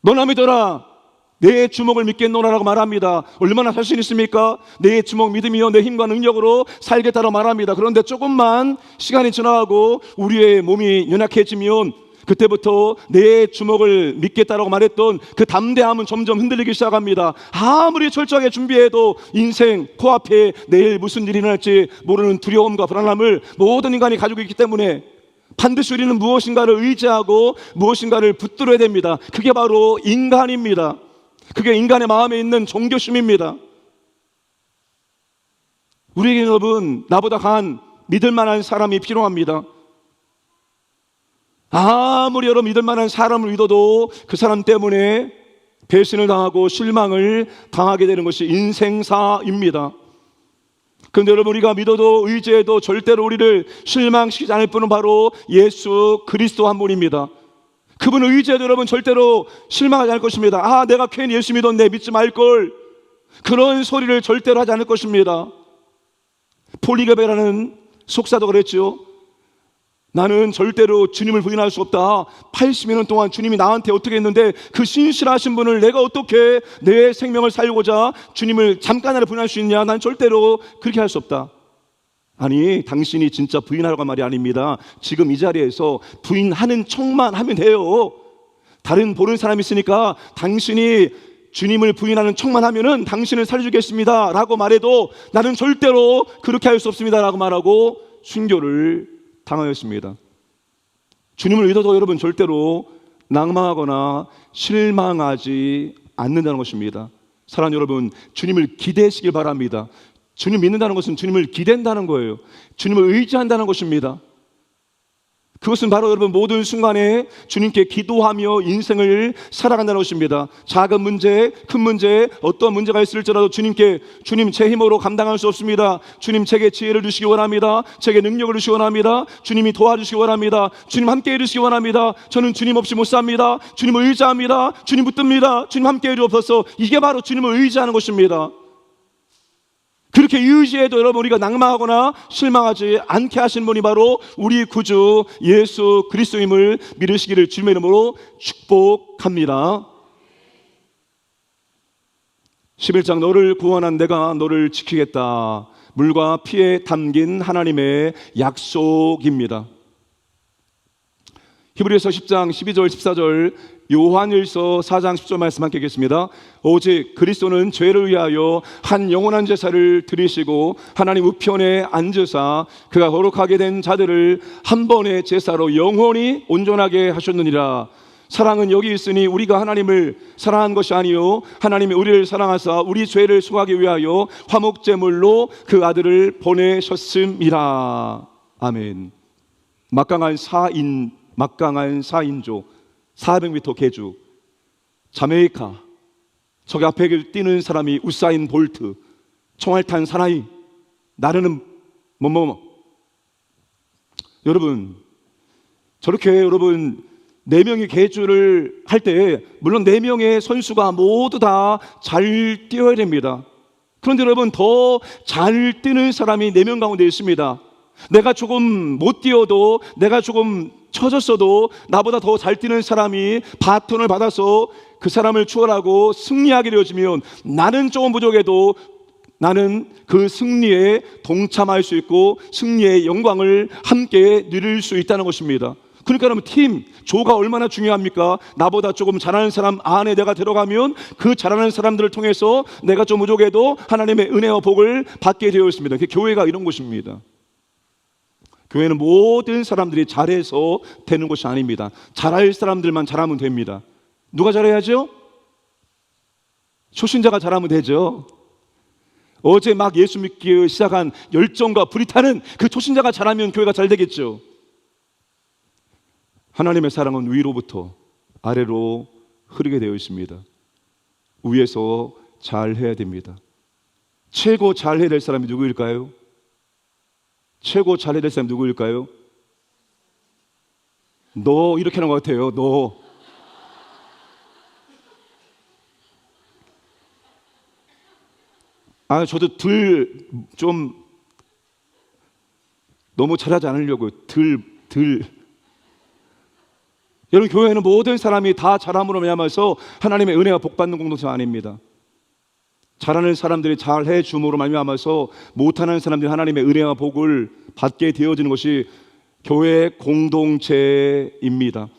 너나 믿어라, 내 주먹을 믿겠노라라고 말합니다. 얼마나 자신 있습니까? 내 주먹 믿으며 내 힘과 능력으로 살겠다고 말합니다. 그런데 조금만 시간이 지나가고 우리의 몸이 연약해지면 그때부터 내 주먹을 믿겠다라고 말했던 그 담대함은 점점 흔들리기 시작합니다. 아무리 철저하게 준비해도 인생 코앞에 내일 무슨 일이 날지 모르는 두려움과 불안함을 모든 인간이 가지고 있기 때문에 반드시 우리는 무엇인가를 의지하고 무엇인가를 붙들어야 됩니다. 그게 바로 인간입니다. 그게 인간의 마음에 있는 종교심입니다. 우리에게 여러분 나보다 강한 믿을 만한 사람이 필요합니다. 아무리 여러분 믿을 만한 사람을 믿어도 그 사람 때문에 배신을 당하고 실망을 당하게 되는 것이 인생사입니다. 그런데 여러분, 우리가 믿어도 의지해도 절대로 우리를 실망시키지 않을 분은 바로 예수 그리스도 한 분입니다. 그분을 의지해도 여러분 절대로 실망하지 않을 것입니다. 내가 괜히 예수 믿었네, 믿지 말걸, 그런 소리를 절대로 하지 않을 것입니다. 폴리게베라는 속사도 그랬죠. 나는 절대로 주님을 부인할 수 없다. 80년 동안 주님이 나한테 어떻게 했는데 그 신실하신 분을 내가 어떻게 내 생명을 살고자 주님을 잠깐이라도 부인할 수 있냐? 난 절대로 그렇게 할 수 없다. 아니, 당신이 진짜 부인하라고 한 말이 아닙니다. 지금 이 자리에서 부인하는 척만 하면 돼요. 다른 보는 사람이 있으니까 당신이 주님을 부인하는 척만 하면은 당신을 살려주겠습니다 라고 말해도 나는 절대로 그렇게 할 수 없습니다 라고 말하고 순교를 당하였습니다. 주님을 믿어도 여러분 절대로 낭망하거나 실망하지 않는다는 것입니다. 사랑하는 여러분, 주님을 기대시길 바랍니다. 주님 믿는다는 것은 주님을 기댄다는 거예요. 주님을 의지한다는 것입니다. 그것은 바로 여러분 모든 순간에 주님께 기도하며 인생을 살아간다는 것입니다. 작은 문제, 큰 문제, 어떤 문제가 있을지라도 주님께, 주님 제 힘으로 감당할 수 없습니다. 주님 제게 지혜를 주시기 원합니다. 제게 능력을 주시기 원합니다. 주님이 도와주시기 원합니다. 주님 함께해 주시기 원합니다. 저는 주님 없이 못 삽니다. 주님을 의지합니다. 주님 붙듭니다. 주님 함께해 주옵소서. 이게 바로 주님을 의지하는 것입니다. 그렇게 의지해도 여러분 우리가 낭망하거나 실망하지 않게 하신 분이 바로 우리 구주 예수 그리스도임을 믿으시기를 주님의 이름으로 축복합니다. 11장 너를 구원한 내가 너를 지키겠다. 물과 피에 담긴 하나님의 약속입니다. 히브리서 10장 12절 14절, 요한일서 4장 10절 말씀 함께 읽겠습니다. 오직 그리스도는 죄를 위하여 한 영원한 제사를 드리시고 하나님 우편에 앉으사 그가 거룩하게 된 자들을 한 번의 제사로 영원히 온전하게 하셨느니라. 사랑은 여기 있으니 우리가 하나님을 사랑한 것이 아니요 하나님이 우리를 사랑하사 우리 죄를 속하기 위하여 화목제물로 그 아들을 보내셨음이라. 아멘. 막강한 4인조 400m 계주, 자메이카, 저기 앞에 뛰는 사람이 우사인 볼트, 총알탄 사나이, 나르는 여러분, 저렇게 여러분 4명이 계주를 할 때 물론 4명의 선수가 모두 다 잘 뛰어야 됩니다. 그런데 여러분 더 잘 뛰는 사람이 4명 가운데 있습니다. 내가 조금 못 뛰어도, 내가 조금 처졌어도 나보다 더 잘 뛰는 사람이 바톤을 받아서 그 사람을 추월하고 승리하게 되어지면 나는 조금 부족해도 나는 그 승리에 동참할 수 있고 승리의 영광을 함께 누릴 수 있다는 것입니다. 그러니까 여러분 팀, 조가 얼마나 중요합니까? 나보다 조금 잘하는 사람 안에 내가 들어가면 그 잘하는 사람들을 통해서 내가 좀 부족해도 하나님의 은혜와 복을 받게 되어 있습니다. 교회가 이런 곳입니다. 교회는 모든 사람들이 잘해서 되는 것이 아닙니다. 잘할 사람들만 잘하면 됩니다. 누가 잘해야죠? 초신자가 잘하면 되죠. 어제 막 예수 믿기 시작한 열정과 불이 타는 그 초신자가 잘하면 교회가 잘 되겠죠. 하나님의 사랑은 위로부터 아래로 흐르게 되어 있습니다. 위에서 잘해야 됩니다. 최고 잘해야 될 사람이 누구일까요? 최고 잘해야 될 사람이 누구일까요? 너 이렇게 하는 것 같아요. 너. 저도 좀 너무 잘하지 않으려고 여러분 교회는 모든 사람이 다 잘함으로 말미암아서 하나님의 은혜와 복 받는 공동체 아닙니다. 잘하는 사람들이 잘해 줌으로 말미암아서 못하는 사람들이 하나님의 은혜와 복을 받게 되어지는 것이 교회 공동체입니다.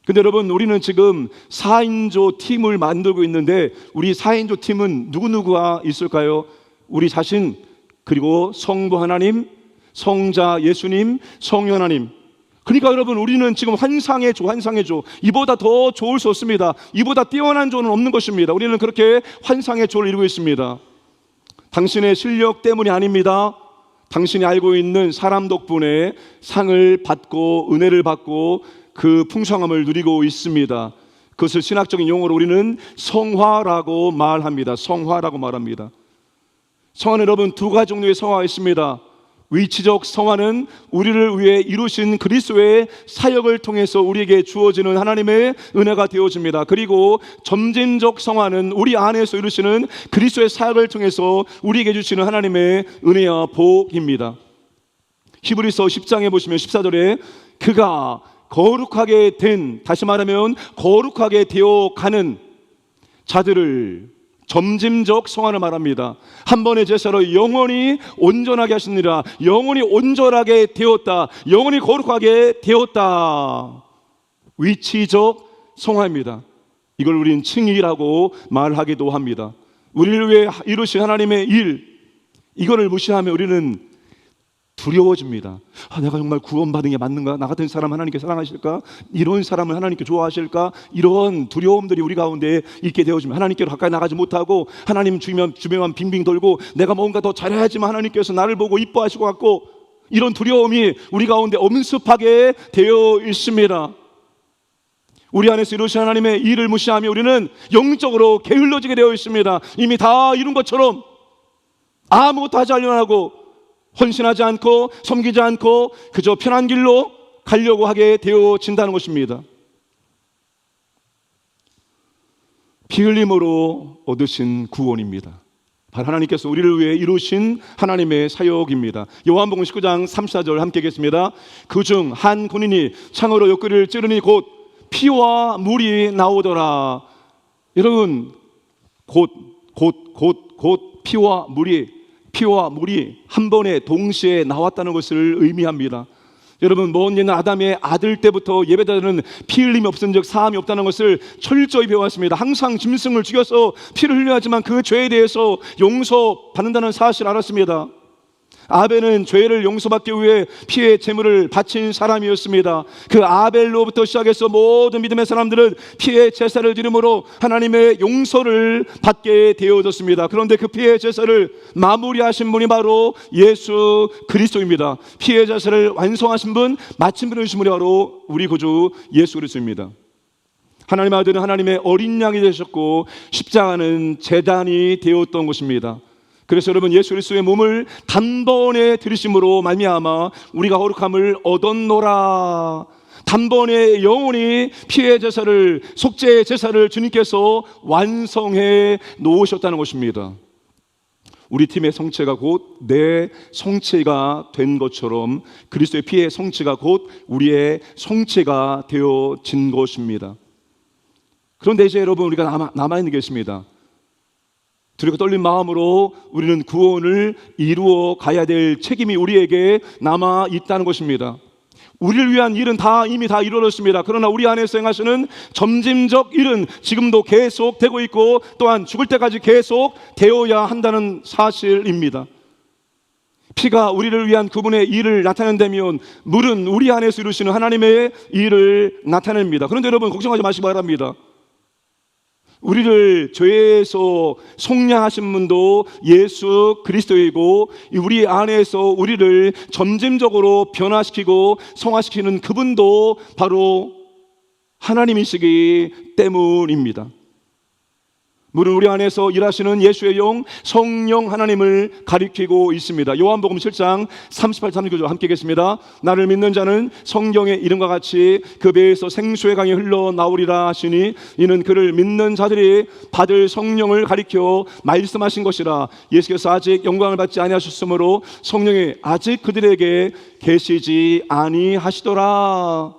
근데 여러분 우리는 지금 4인조 팀을 만들고 있는데 우리 4인조 팀은 누구누구가 있을까요? 우리 자신, 그리고 성부 하나님, 성자 예수님, 성령 하나님. 그러니까 여러분 우리는 지금 환상의 조. 이보다 더 좋을 수 없습니다. 이보다 뛰어난 조는 없는 것입니다. 우리는 그렇게 환상의 조를 이루고 있습니다. 당신의 실력 때문이 아닙니다. 당신이 알고 있는 사람 덕분에 상을 받고 은혜를 받고 그 풍성함을 누리고 있습니다. 그것을 신학적인 용어로 우리는 성화라고 말합니다. 성화라고 말합니다. 성화는 여러분 두 가지 종류의 성화가 있습니다. 위치적 성화는 우리를 위해 이루신 그리스도의 사역을 통해서 우리에게 주어지는 하나님의 은혜가 되어집니다. 그리고 점진적 성화는 우리 안에서 이루시는 그리스도의 사역을 통해서 우리에게 주시는 하나님의 은혜와 복입니다. 히브리서 10장에 보시면 14절에 그가 거룩하게 된, 다시 말하면 거룩하게 되어 가는 자들을 점진적 성화를 말합니다. 한 번의 제사로 영원히 온전하게 하시느니라. 영원히 온전하게 되었다. 영원히 거룩하게 되었다. 위치적 성화입니다. 이걸 우리는 칭의라고 말하기도 합니다. 우리를 위해 이루신 하나님의 일, 이거를 무시하면 우리는 두려워집니다. 내가 정말 구원받은 게 맞는가? 나 같은 사람 하나님께 사랑하실까? 이런 사람을 하나님께 좋아하실까? 이런 두려움들이 우리 가운데 있게 되어지면 하나님께로 가까이 나가지 못하고 하나님 주변만 빙빙 돌고 내가 뭔가 더 잘해야지만 하나님께서 나를 보고 이뻐하실 것 같고, 이런 두려움이 우리 가운데 엄습하게 되어 있습니다. 우리 안에서 이루신 하나님의 일을 무시하며 우리는 영적으로 게을러지게 되어 있습니다. 이미 다 이룬 것처럼 아무것도 하지 않으려고 하고 헌신하지 않고 섬기지 않고 그저 편한 길로 가려고 하게 되어진다는 것입니다. 피 흘림으로 얻으신 구원입니다. 바로 하나님께서 우리를 위해 이루신 하나님의 사역입니다. 요한복음 19장 34절 함께 읽겠습니다. 그중 한 군인이 창으로 옆구리를 찌르니 곧 피와 물이 나오더라. 여러분, 곧 피와 물이 한 번에 동시에 나왔다는 것을 의미합니다. 여러분, 먼 옛날 아담의 아들 때부터 예배자들은 피 흘림이 없은 즉 사함이 없다는 것을 철저히 배워왔습니다. 항상 짐승을 죽여서 피를 흘려야지만 그 죄에 대해서 용서받는다는 사실을 알았습니다. 아벨은 죄를 용서받기 위해 피의 제물을 바친 사람이었습니다. 그 아벨로부터 시작해서 모든 믿음의 사람들은 피의 제사를 드림으로 하나님의 용서를 받게 되어졌습니다. 그런데 그 피의 제사를 마무리하신 분이 바로 예수 그리스도입니다. 피의 제사를 완성하신 분, 마침표를 주신 분이 바로 우리 구주 예수 그리스도입니다. 하나님의 아들은 하나님의 어린 양이 되셨고 십자가는 제단이 되었던 것입니다. 그래서 여러분, 예수 그리스도의 몸을 단번에 들이심으로 말미암아 우리가 거룩함을 얻었노라. 단번에 영원히 피의 제사를, 속죄의 제사를 주님께서 완성해 놓으셨다는 것입니다. 우리 팀의 성체가 곧 내 성체가 된 것처럼 그리스도의 피의 성체가 곧 우리의 성체가 되어진 것입니다. 그런데 이제 여러분, 우리가 남아있는 게 있습니다. 두렵고 떨린 마음으로 우리는 구원을 이루어 가야 될 책임이 우리에게 남아 있다는 것입니다. 우리를 위한 일은 이미 다 이루어졌습니다. 그러나 우리 안에서 행하시는 점진적 일은 지금도 계속 되고 있고 또한 죽을 때까지 계속 되어야 한다는 사실입니다. 피가 우리를 위한 그분의 일을 나타낸다면 물은 우리 안에서 이루시는 하나님의 일을 나타냅니다. 그런데 여러분, 걱정하지 마시기 바랍니다. 우리를 죄에서 속량하신 분도 예수 그리스도이고 우리 안에서 우리를 점진적으로 변화시키고 성화시키는 그분도 바로 하나님이시기 때문입니다. 물은 우리 안에서 일하시는 예수의 영 성령 하나님을 가리키고 있습니다. 요한복음 7장 38, 39절 함께 읽겠습니다. 나를 믿는 자는 성경의 이름과 같이 그 배에서 생수의 강이 흘러나오리라 하시니 이는 그를 믿는 자들이 받을 성령을 가리켜 말씀하신 것이라. 예수께서 아직 영광을 받지 아니하셨으므로 성령이 아직 그들에게 계시지 아니하시더라.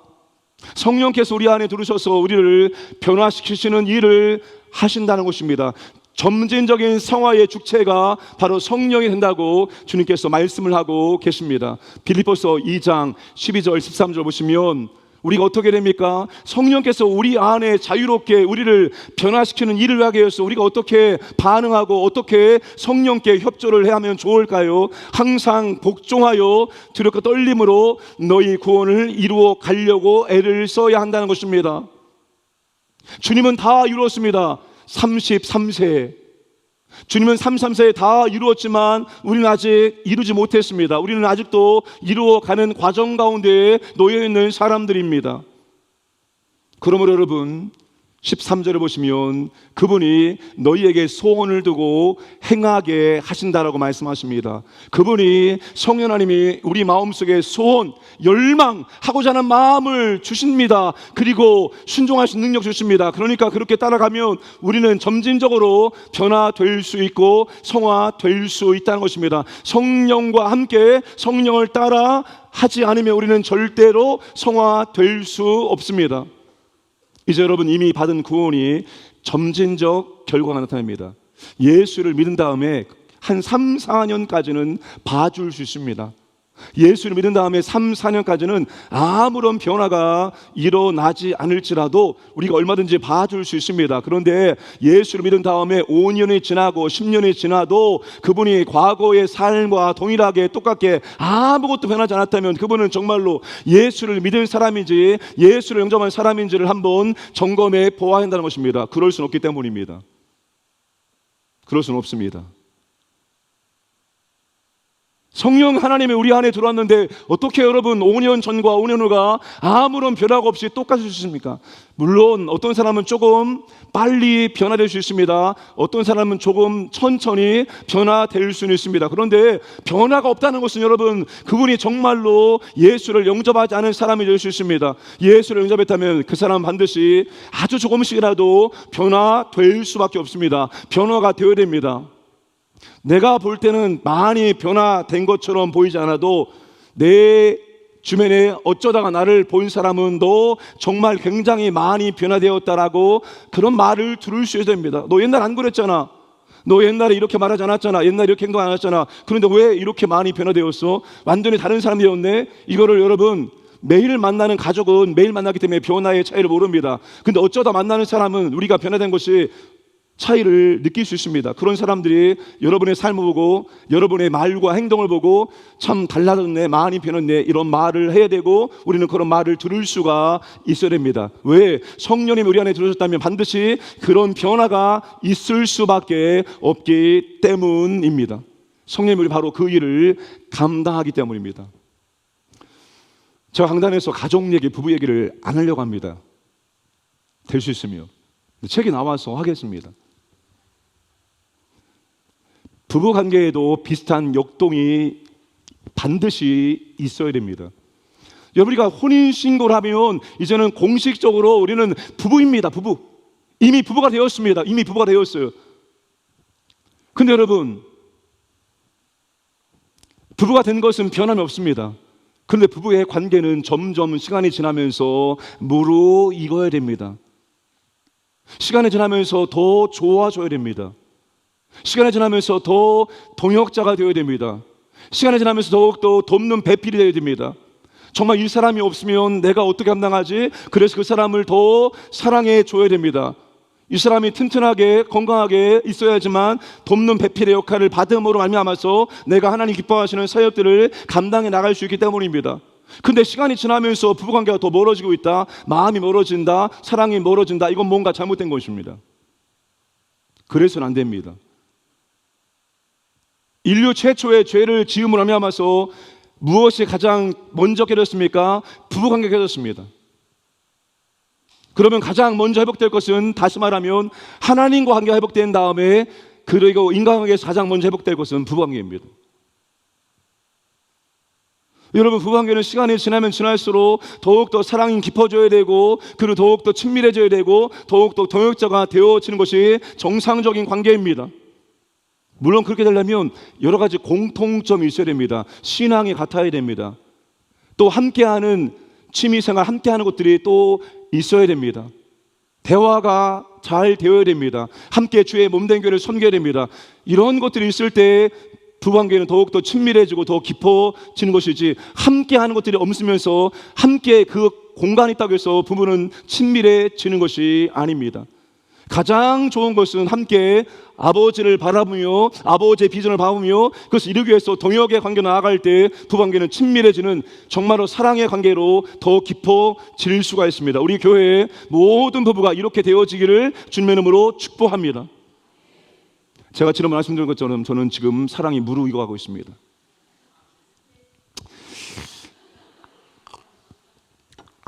성령께서 우리 안에 들으셔서 우리를 변화시키시는 일을 하신다는 것입니다. 점진적인 성화의 주체가 바로 성령이 된다고 주님께서 말씀을 하고 계십니다. 빌립보서 2장 12절 13절 보시면 우리가 어떻게 됩니까? 성령께서 우리 안에 자유롭게 우리를 변화시키는 일을 하게 해서 우리가 어떻게 반응하고 어떻게 성령께 협조를 해야 하면 좋을까요? 항상 복종하여 두렵고 떨림으로 너희 구원을 이루어 가려고 애를 써야 한다는 것입니다. 주님은 다 이루었습니다. 33세 주님은 33세에 다 이루었지만 우리는 아직 이루지 못했습니다. 우리는 아직도 이루어가는 과정 가운데 놓여있는 사람들입니다. 그러므로 여러분 13절에 보시면 그분이 너희에게 소원을 두고 행하게 하신다라고 말씀하십니다. 그분이 성령 하나님이 우리 마음속에 소원, 열망하고자 하는 마음을 주십니다. 그리고 순종할 수 있는 능력 주십니다. 그러니까 그렇게 따라가면 우리는 점진적으로 변화될 수 있고 성화될 수 있다는 것입니다. 성령과 함께 성령을 따라 하지 않으면 우리는 절대로 성화될 수 없습니다. 이제 여러분 이미 받은 구원이 점진적 결과가 나타납니다. 예수를 믿은 다음에 한 3, 4년까지는 봐줄 수 있습니다. 예수를 믿은 다음에 3, 4년까지는 아무런 변화가 일어나지 않을지라도 우리가 얼마든지 봐줄 수 있습니다. 그런데 예수를 믿은 다음에 5년이 지나고 10년이 지나도 그분이 과거의 삶과 동일하게 똑같게 아무것도 변하지 않았다면 그분은 정말로 예수를 믿은 사람인지 예수를 영접한 사람인지를 한번 점검해 보아야 한다는 것입니다. 그럴 수는 없기 때문입니다. 그럴 수는 없습니다. 성령 하나님이 우리 안에 들어왔는데 어떻게 여러분 5년 전과 5년 후가 아무런 변화가 없이 똑같을 수 있습니까? 물론 어떤 사람은 조금 빨리 변화될 수 있습니다. 어떤 사람은 조금 천천히 변화될 수는 있습니다. 그런데 변화가 없다는 것은 여러분 그분이 정말로 예수를 영접하지 않은 사람이 될 수 있습니다. 예수를 영접했다면 그 사람은 반드시 아주 조금씩이라도 변화될 수밖에 없습니다. 변화가 되어야 됩니다. 내가 볼 때는 많이 변화된 것처럼 보이지 않아도 내 주변에 어쩌다가 나를 본 사람은 너 정말 굉장히 많이 변화되었다라고 그런 말을 들을 수 있어야 됩니다. 너 옛날 안 그랬잖아. 너 옛날에 이렇게 말하지 않았잖아. 옛날에 이렇게 행동 안 했잖아. 그런데 왜 이렇게 많이 변화되었어? 완전히 다른 사람이 되었네. 이거를 여러분 매일 만나는 가족은 매일 만나기 때문에 변화의 차이를 모릅니다. 근데 어쩌다 만나는 사람은 우리가 변화된 것이 차이를 느낄 수 있습니다. 그런 사람들이 여러분의 삶을 보고 여러분의 말과 행동을 보고 참 달라졌네, 많이 변했네 이런 말을 해야 되고 우리는 그런 말을 들을 수가 있어야 됩니다. 왜? 성령님이 우리 안에 들어오셨다면 반드시 그런 변화가 있을 수밖에 없기 때문입니다. 성령님이 바로 그 일을 감당하기 때문입니다. 제가 강단에서 가족 얘기, 부부 얘기를 안 하려고 합니다. 될 수 있으면 책이 나와서 하겠습니다. 부부 관계에도 비슷한 역동이 반드시 있어야 됩니다. 여러분이가 혼인신고를 하면 이제는 공식적으로 우리는 부부입니다. 부부. 이미 부부가 되었습니다. 이미 부부가 되었어요. 근데 여러분 부부가 된 것은 변함이 없습니다. 그런데 부부의 관계는 점점 시간이 지나면서 무르익어야 됩니다. 시간이 지나면서 더 좋아져야 됩니다. 시간이 지나면서 더 동역자가 되어야 됩니다. 시간이 지나면서 더욱더 돕는 배필이 되어야 됩니다. 정말 이 사람이 없으면 내가 어떻게 감당하지? 그래서 그 사람을 더 사랑해 줘야 됩니다. 이 사람이 튼튼하게 건강하게 있어야지만 돕는 배필의 역할을 받음으로 말미암아서 내가 하나님 기뻐하시는 사역들을 감당해 나갈 수 있기 때문입니다. 근데 시간이 지나면서 부부관계가 더 멀어지고 있다, 마음이 멀어진다, 사랑이 멀어진다, 이건 뭔가 잘못된 것입니다. 그래서는 안 됩니다. 인류 최초의 죄를 지음으로 말미암아서 무엇이 가장 먼저 깨졌습니까? 부부관계가 깨졌습니다. 그러면 가장 먼저 회복될 것은 다시 말하면 하나님과 관계가 회복된 다음에 그리고 인간관계에서 가장 먼저 회복될 것은 부부관계입니다. 여러분 부부관계는 시간이 지나면 지날수록 더욱더 사랑이 깊어져야 되고 그리고 더욱더 친밀해져야 되고 더욱더 동역자가 되어지는 것이 정상적인 관계입니다. 물론 그렇게 되려면 여러 가지 공통점이 있어야 됩니다. 신앙이 같아야 됩니다. 또 함께하는 취미생활, 함께하는 것들이 또 있어야 됩니다. 대화가 잘 되어야 됩니다. 함께 주의 몸된 교회를 섬겨야 됩니다. 이런 것들이 있을 때 부부관계는 더욱더 친밀해지고 더 깊어지는 것이지 함께하는 것들이 없으면서 함께 그 공간이 있다고 해서 부부는 친밀해지는 것이 아닙니다. 가장 좋은 것은 함께 아버지를 바라보며 아버지의 비전을 바라보며 그것을 이루기 위해서 동역의 관계로 나아갈 때 부부관계는 친밀해지는 정말로 사랑의 관계로 더 깊어질 수가 있습니다. 우리 교회의 모든 부부가 이렇게 되어지기를 주님의 이름으로 축복합니다. 제가 지금 말씀드린 것처럼 저는 지금 사랑이 무르익어가고 있습니다.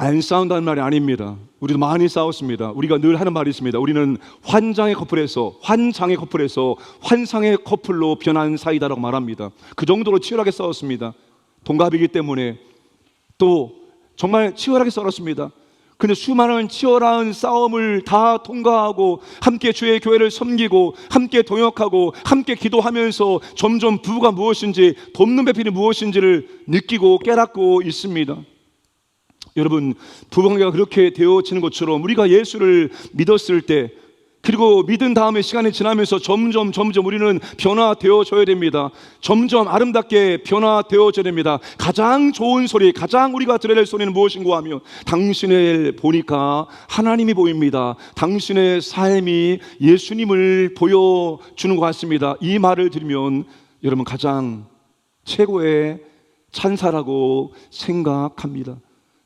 안 싸운다는 말이 아닙니다. 우리도 많이 싸웠습니다. 우리가 늘 하는 말이 있습니다. 우리는 환상의 커플에서 환상의 커플로 변한 사이다라고 말합니다. 그 정도로 치열하게 싸웠습니다. 동갑이기 때문에 또 정말 치열하게 싸웠습니다. 근데 수많은 치열한 싸움을 다 통과하고 함께 주의 교회를 섬기고 함께 동역하고 함께 기도하면서 점점 부부가 무엇인지, 돕는 배필이 무엇인지를 느끼고 깨닫고 있습니다. 여러분, 부부관계가 그렇게 되어지는 것처럼 우리가 예수를 믿었을 때, 그리고 믿은 다음에 시간이 지나면서 점점 우리는 변화되어져야 됩니다. 점점 아름답게 변화되어져야 됩니다. 가장 좋은 소리, 가장 우리가 들어야 될 소리는 무엇인가 하면, 당신을 보니까 하나님이 보입니다. 당신의 삶이 예수님을 보여주는 것 같습니다. 이 말을 들으면 여러분 가장 최고의 찬사라고 생각합니다.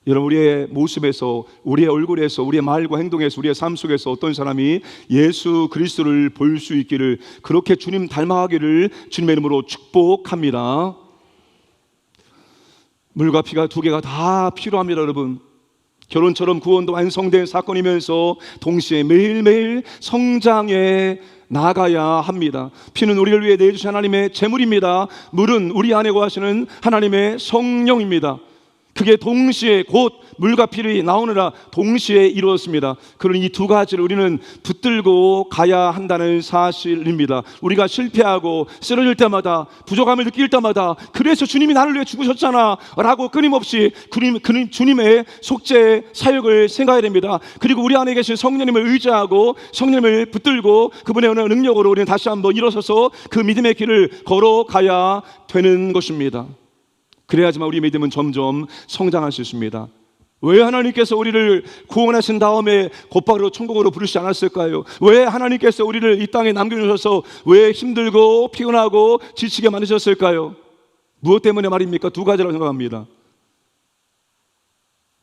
여러분, 우리의 모습에서, 우리의 얼굴에서, 우리의 말과 행동에서, 우리의 삶 속에서 어떤 사람이 예수 그리스도를 볼 수 있기를, 그렇게 주님 닮아가기를 주님의 이름으로 축복합니다. 물과 피가 두 개가 다 필요합니다. 여러분, 결혼처럼 구원도 완성된 사건이면서 동시에 매일매일 성장해 나가야 합니다. 피는 우리를 위해 내주신 하나님의 재물입니다. 물은 우리 안에 거하시는 하나님의 성령입니다. 그게 동시에 곧 물과 피를 나오느라 동시에 이루어졌습니다. 그런 이 두 가지를 우리는 붙들고 가야 한다는 사실입니다. 우리가 실패하고 쓰러질 때마다, 부족함을 느낄 때마다, 그래서 주님이 나를 위해 죽으셨잖아 라고 끊임없이 주님의 속죄 사역을 생각해야 됩니다. 그리고 우리 안에 계신 성령님을 의지하고 성령님을 붙들고 그분의 능력으로 우리는 다시 한번 일어서서 그 믿음의 길을 걸어가야 되는 것입니다. 그래야지만 우리 믿음은 점점 성장할 수 있습니다. 왜 하나님께서 우리를 구원하신 다음에 곧바로 천국으로 부르시지 않았을까요? 왜 하나님께서 우리를 이 땅에 남겨주셔서 왜 힘들고 피곤하고 지치게 만드셨을까요? 무엇 때문에 말입니까? 두 가지라고 생각합니다.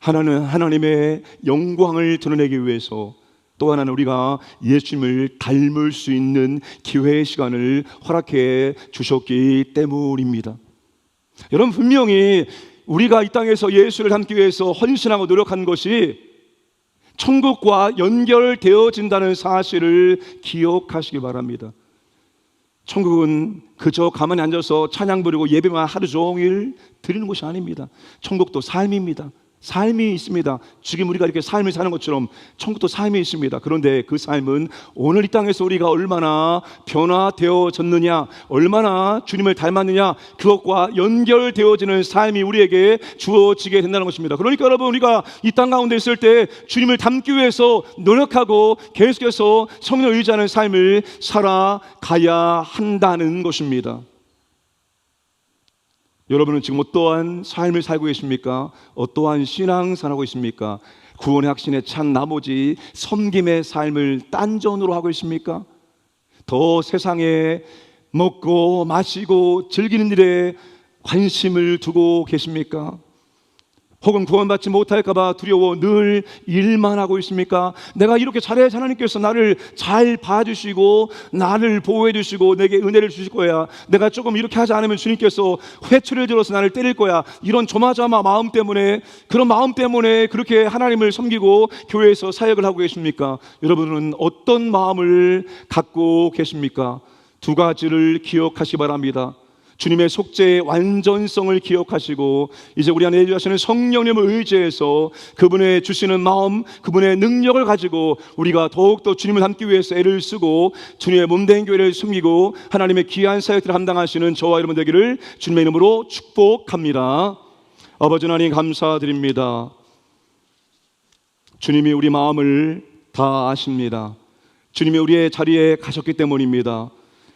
하나는 하나님의 영광을 드러내기 위해서, 또 하나는 우리가 예수님을 닮을 수 있는 기회의 시간을 허락해 주셨기 때문입니다. 여러분, 분명히 우리가 이 땅에서 예수를 닮기 위해서 헌신하고 노력한 것이 천국과 연결되어진다는 사실을 기억하시기 바랍니다. 천국은 그저 가만히 앉아서 찬양 부르고 예배만 하루 종일 드리는 것이 아닙니다. 천국도 삶입니다. 삶이 있습니다. 지금 우리가 이렇게 삶을 사는 것처럼 천국도 삶이 있습니다. 그런데 그 삶은 오늘 이 땅에서 우리가 얼마나 변화되어졌느냐, 얼마나 주님을 닮았느냐, 그것과 연결되어지는 삶이 우리에게 주어지게 된다는 것입니다. 그러니까 여러분, 우리가 이 땅 가운데 있을 때 주님을 닮기 위해서 노력하고 계속해서 성령을 의지하는 삶을 살아가야 한다는 것입니다. 여러분은 지금 어떠한 삶을 살고 계십니까? 어떠한 신앙생활하고 있습니까? 구원의 확신에 찬 나머지 섬김의 삶을 딴전으로 하고 있습니까? 더 세상에 먹고 마시고 즐기는 일에 관심을 두고 계십니까? 혹은 구원받지 못할까 봐 두려워 늘 일만 하고 있습니까? 내가 이렇게 잘해야 하나님께서 나를 잘 봐주시고 나를 보호해 주시고 내게 은혜를 주실 거야. 내가 조금 이렇게 하지 않으면 주님께서 회초리를 들어서 나를 때릴 거야. 이런 조마조마 마음 때문에, 그런 마음 때문에 그렇게 하나님을 섬기고 교회에서 사역을 하고 계십니까? 여러분은 어떤 마음을 갖고 계십니까? 두 가지를 기억하시기 바랍니다. 주님의 속죄의 완전성을 기억하시고, 이제 우리 안에 내주시는 성령님을 의지해서 그분의 주시는 마음, 그분의 능력을 가지고 우리가 더욱더 주님을 닮기 위해서 애를 쓰고 주님의 몸된 교회를 숨기고 하나님의 귀한 사역들을 감당하시는 저와 여러분 되기를 주님의 이름으로 축복합니다. 아버지 하나님, 감사드립니다. 주님이 우리 마음을 다 아십니다. 주님이 우리의 자리에 가셨기 때문입니다.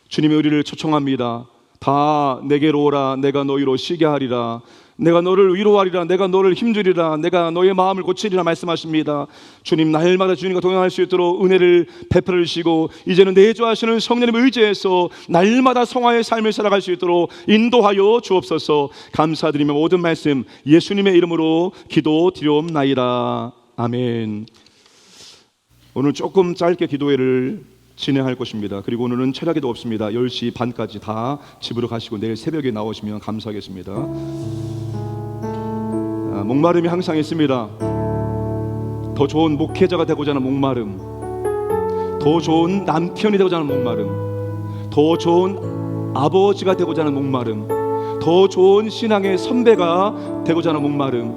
주님이 우리를 초청합니다. 다 내게로 오라. 내가 너희로 쉬게 하리라. 내가 너를 위로하리라. 내가 너를 힘주리라. 내가 너의 마음을 고치리라 말씀하십니다. 주님, 날마다 주님과 동행할 수 있도록 은혜를 베풀어 주시고, 이제는 내주하시는 성령님을 의지해서 날마다 성화의 삶을 살아갈 수 있도록 인도하여 주옵소서. 감사드리며 모든 말씀 예수님의 이름으로 기도드리옵나이다. 아멘. 오늘 조금 짧게 기도회를 진행할 것입니다. 그리고 오늘은 철야기도 없습니다. 10시 반까지 다 집으로 가시고 내일 새벽에 나오시면 감사하겠습니다. 목마름이 항상 있습니다. 더 좋은 목회자가 되고자 하는 목마름, 더 좋은 남편이 되고자 하는 목마름, 더 좋은 아버지가 되고자 하는 목마름, 더 좋은 신앙의 선배가 되고자 하는 목마름,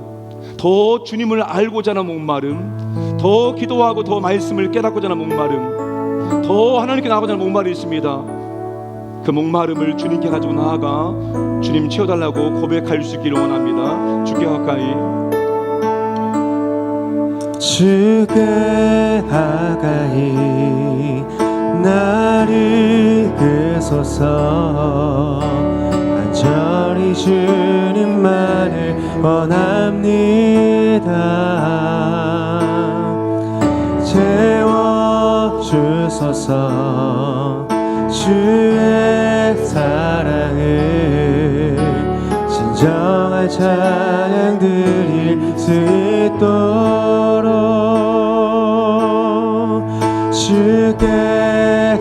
더 주님을 알고자 하는 목마름, 더 기도하고 더 말씀을 깨닫고자 하는 목마름, 더 하나님께 나아가고자 하는 목마름이 있습니다. 그 목마름을 주님께 가지고 나아가 주님 채워달라고 고백할 수 있기를 원합니다. 주께 가까이, 주께 가까이 나를 이끄소서. 간절히 주님만을 원합니다. 채워주소서. 주의 사랑을 진정한 찬양 드릴 수 있도록 주께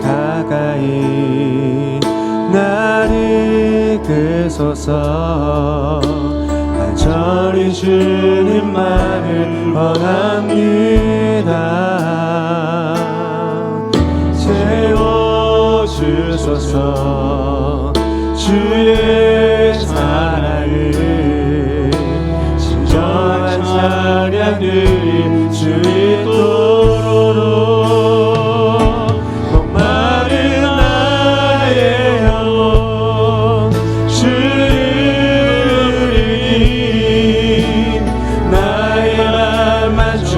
가까이 나를 이끄소서. 간절히 주님만을 원합니다. 채워주소서. 주의 사랑을 진정한 찬양 드릴 수 있도록 목마른 나의 영혼 주를 부르니 나의 맘 만져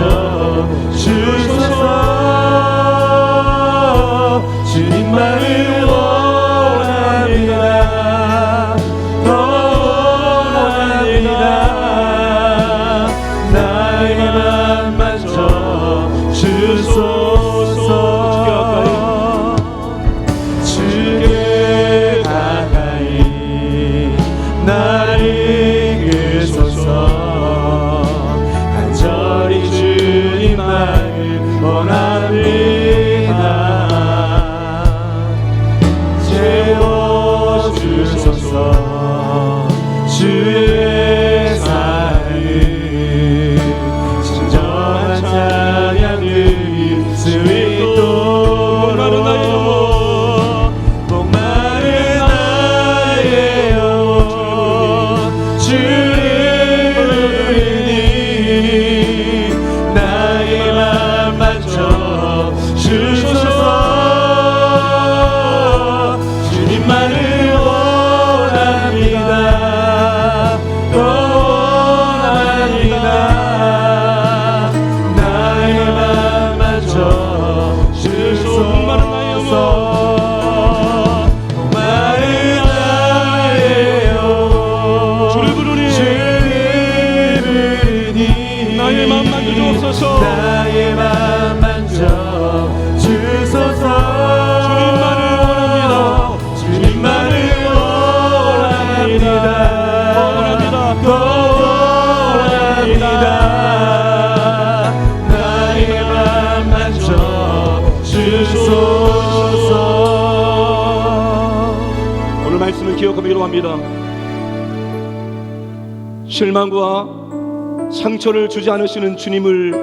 주소서. 주님만을 원합니다. 더 원합니다. 나의 맘 만져 주소서. 주께 가까이 나를 이끄소서. 간절히 주님만을 원합니다. 채워주소서. 주의 사랑을 진정한 찬양 드릴 수 있도록 목마른 나의 영혼 주를 부르니 나의 맘 만져 주소서. 주님만을 원합니다. 더 원합니다. 나의 맘 만져 주소서. 목마른 나의 영혼 주를 부르니 나의 맘 만져 주옵소서. 나의 맘 만져 주소서. 주님만을 원합니다. 주님만을 원합니다. 더 원합니다. 나의 맘 만져 주소서. 오늘 말씀을 기억하며 기도합니다. 실망과 상처를 주지 않으시는 주님을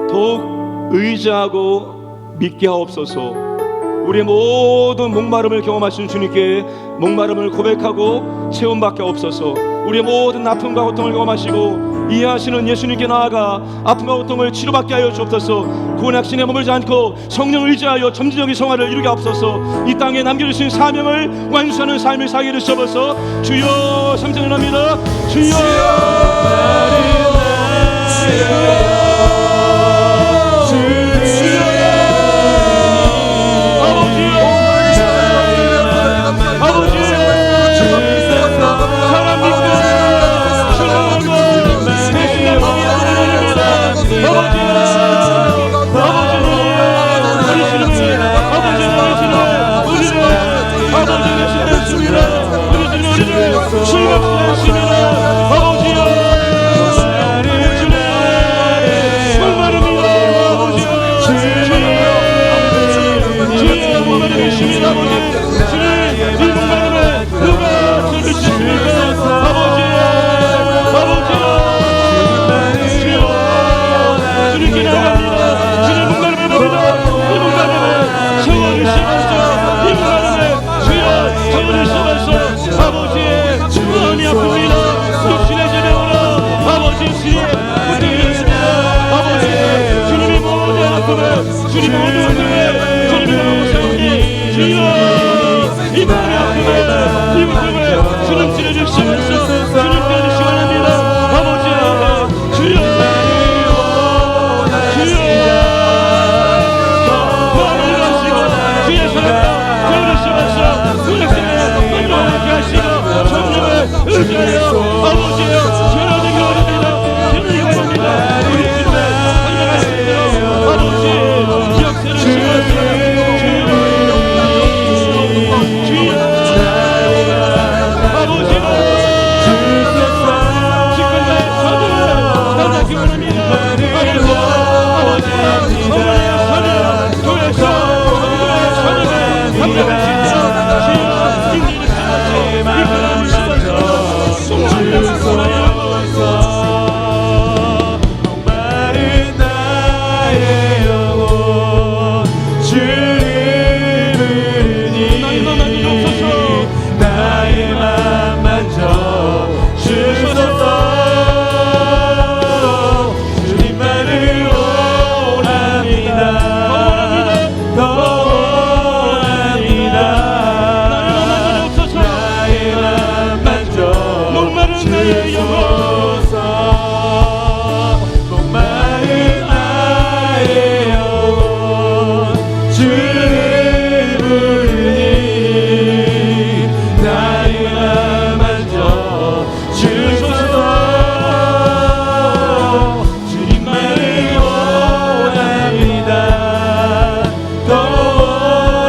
더욱 의지하고 믿게 하옵소서. 우리의 모든 목마름을 경험하시는 주님께 목마름을 고백하고 체험받게 하옵소서. 우리의 모든 아픔과 고통을 경험하시고 이해하시는 예수님께 나아가 아픔과 고통을 치료받게 하여 주옵소서. 구원학신에 머물지 않고 성령을 의지하여 점진적인 성화를 이루게 하옵소서. 이 땅에 남겨주신 사명을 완수하는 삶을 살게 주셔서 주여 삼천연합니다. 주여 아버지여 진실에 붙들렸습니다. 아버지 주님의 모든 아픔을 주님의 모든 아픔을 주님의 아버지 주여 이 모든 아픔을 이 고통을 주님 찔러주시면서 주님 찔러주시기 원합니다. 아버지 주여 의지하여 아버지여 전하되기 원합니다. 전하되기 원합니다. 우리 주님의 강력하신 대로 아버지 역사를 주시옵소서. 주여 아버지가 집권자의 선을 받기 원합니다. 아버지 성령의 선을 교회에서 성도의 선을 감당할 수 있도록 인도를 주셔서 이끌어 주셔서 목마른 나의 영혼 주를 부르니 나의 맘 만져 주소서. 주님만을 원합니다. 더 원합니다. 나의 맘 만져 주소서. 목마른 나의 영혼 주를 부르니 나의 맘 만져 주소서. 주님만을 원합니다. 더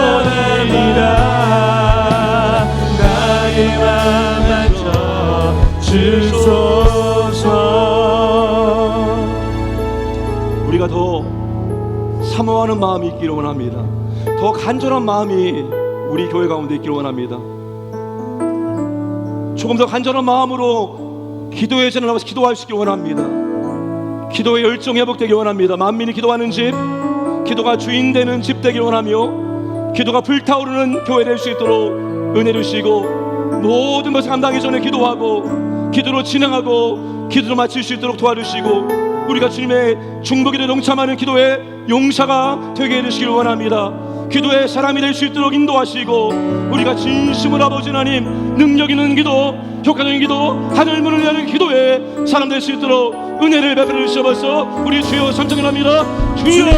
원합니다. 나의 맘 만져 주소서. 우리가 더 사모하는 마음이 있기를 원합니다. 더 간절한 마음이 우리 교회 가운데 있기를 원합니다. 조금 더 간절한 마음으로 기도의 전을 나가서 기도할 수 있기를 원합니다. 기도의 열정이 회복되기를 원합니다. 만민이 기도하는 집, 기도가 주인 되는 집 되기를 원하며 기도가 불타오르는 교회 될 수 있도록 은혜를 주시고 모든 것을 감당하기 전에 기도하고 기도로 진행하고 기도로 마칠 수 있도록 도와주시고 우리가 주님의 중보기도에 동참하는 기도의 용사가 되게 해주시길 원합니다. 기도의 사람이 될 수 있도록 인도하시고 우리가 진심으로 아버지 하나님 능력 있는 기도, 효과적인 기도, 하늘 문을 여는 기도에 사람 될 수 있도록 은혜를 베풀어 주셔서 우리 주여 삼창합니다. 주여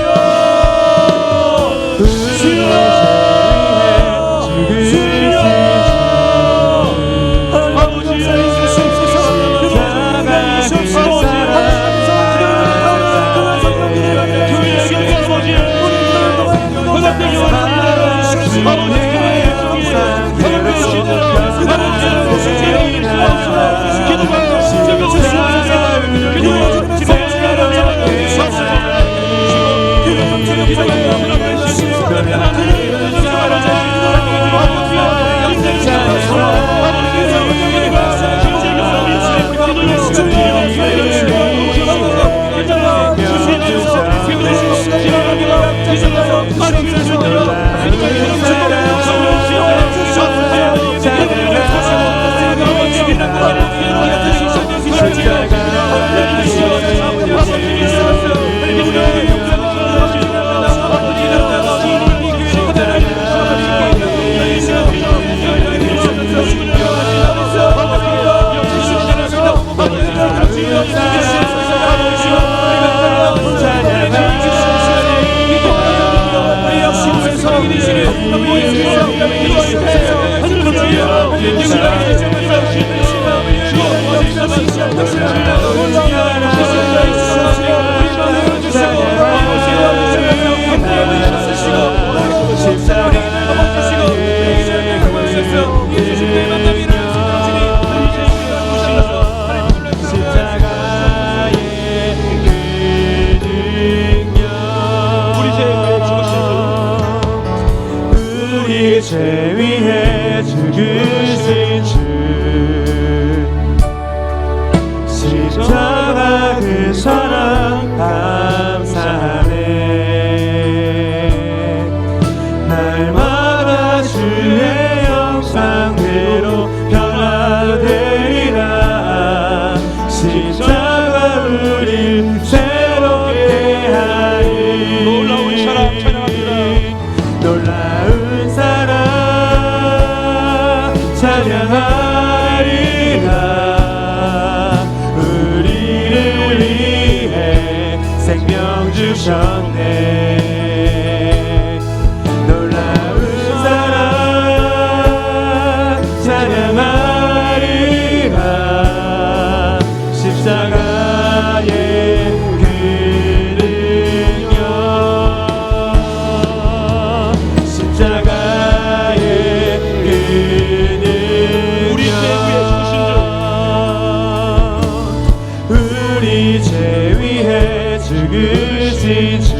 죄 위해 죽으신 주 십자가 그 사랑 감사하네. 날마다 주의 형상대로 변화되리라. 십자가 주셨네. 놀라운 사랑 찬양하리라. 십자가의 그 능력, 십자가의 그 능력, 우리 죄 위해 죽으신 주,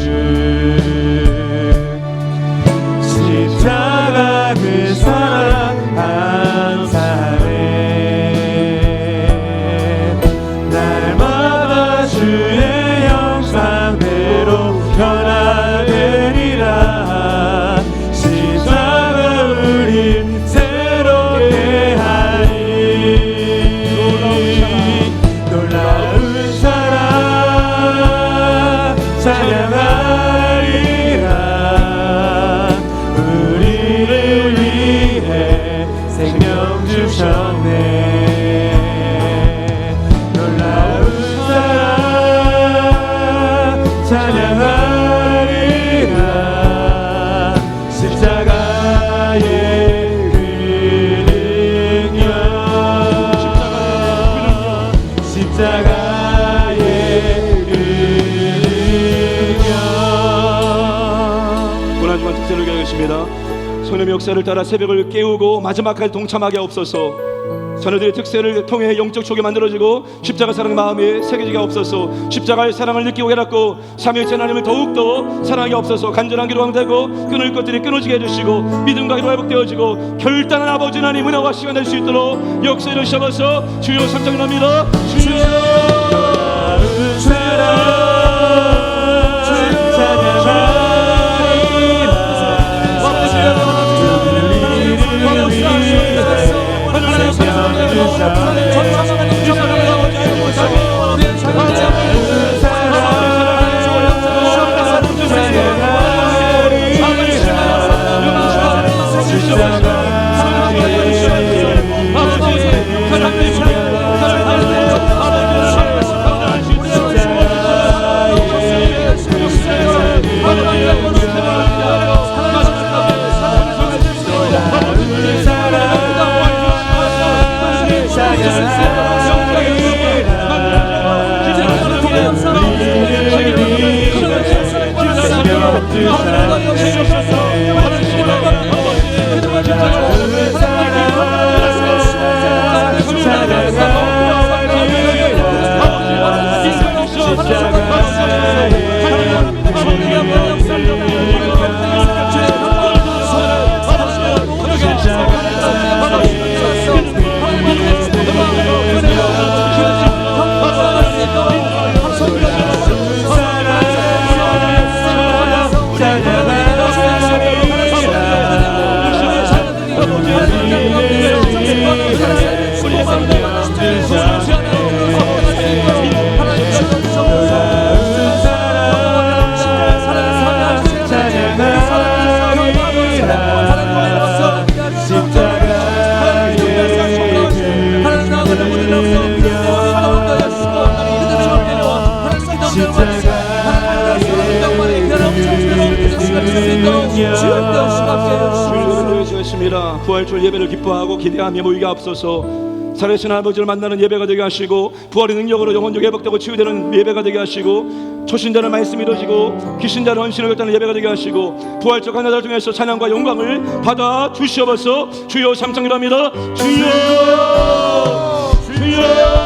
십자가 그 사랑 감사해. 날마다 주의 형상대로 변화되리라. 십자가 우릴 새롭게 하리. 놀라운 사랑 찬양하리라. 우리를 위해 생명 주셨네. 놀라운 사랑 찬양하리라. 십자가의 그 능력, 십자가의 그 능력. 고난주간 특세를 기하겠습니다. 성령의 역사를 따라 새벽을 깨우고 마지막까지 동참하게 없어서. 자녀들의 특세를 통해 영적 촉이 만들어지고 십자가 사랑 마음에 새겨지게 없어서. 십자가의 사랑을 느끼고 깨닫고 삼위일체 하나님을 더욱더 사랑하게 없어서. 간절한 기도 왕되고 끊을 것들이 끊어지게 해주시고 믿음과 기도 회복되어지고 결단한 아버지 하나님 은혜와 시간 될 수 있도록 역사에 이르셔서 주여 삼장합니다. 주여 부활절 예배를 기뻐하고 기대하며 모이게 앞서서 살아계신 아버지를 만나는 예배가 되게 하시고 부활의 능력으로 영혼적 회복되고 치유되는 예배가 되게 하시고 초신자는 말씀이 이루어지고 귀신자는 헌신을 결단하는 예배가 되게 하시고 부활적 하나들 중에서 찬양과 영광을 받아 주시옵소서. 주여 삼창이랍니다. 주여 주여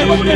우리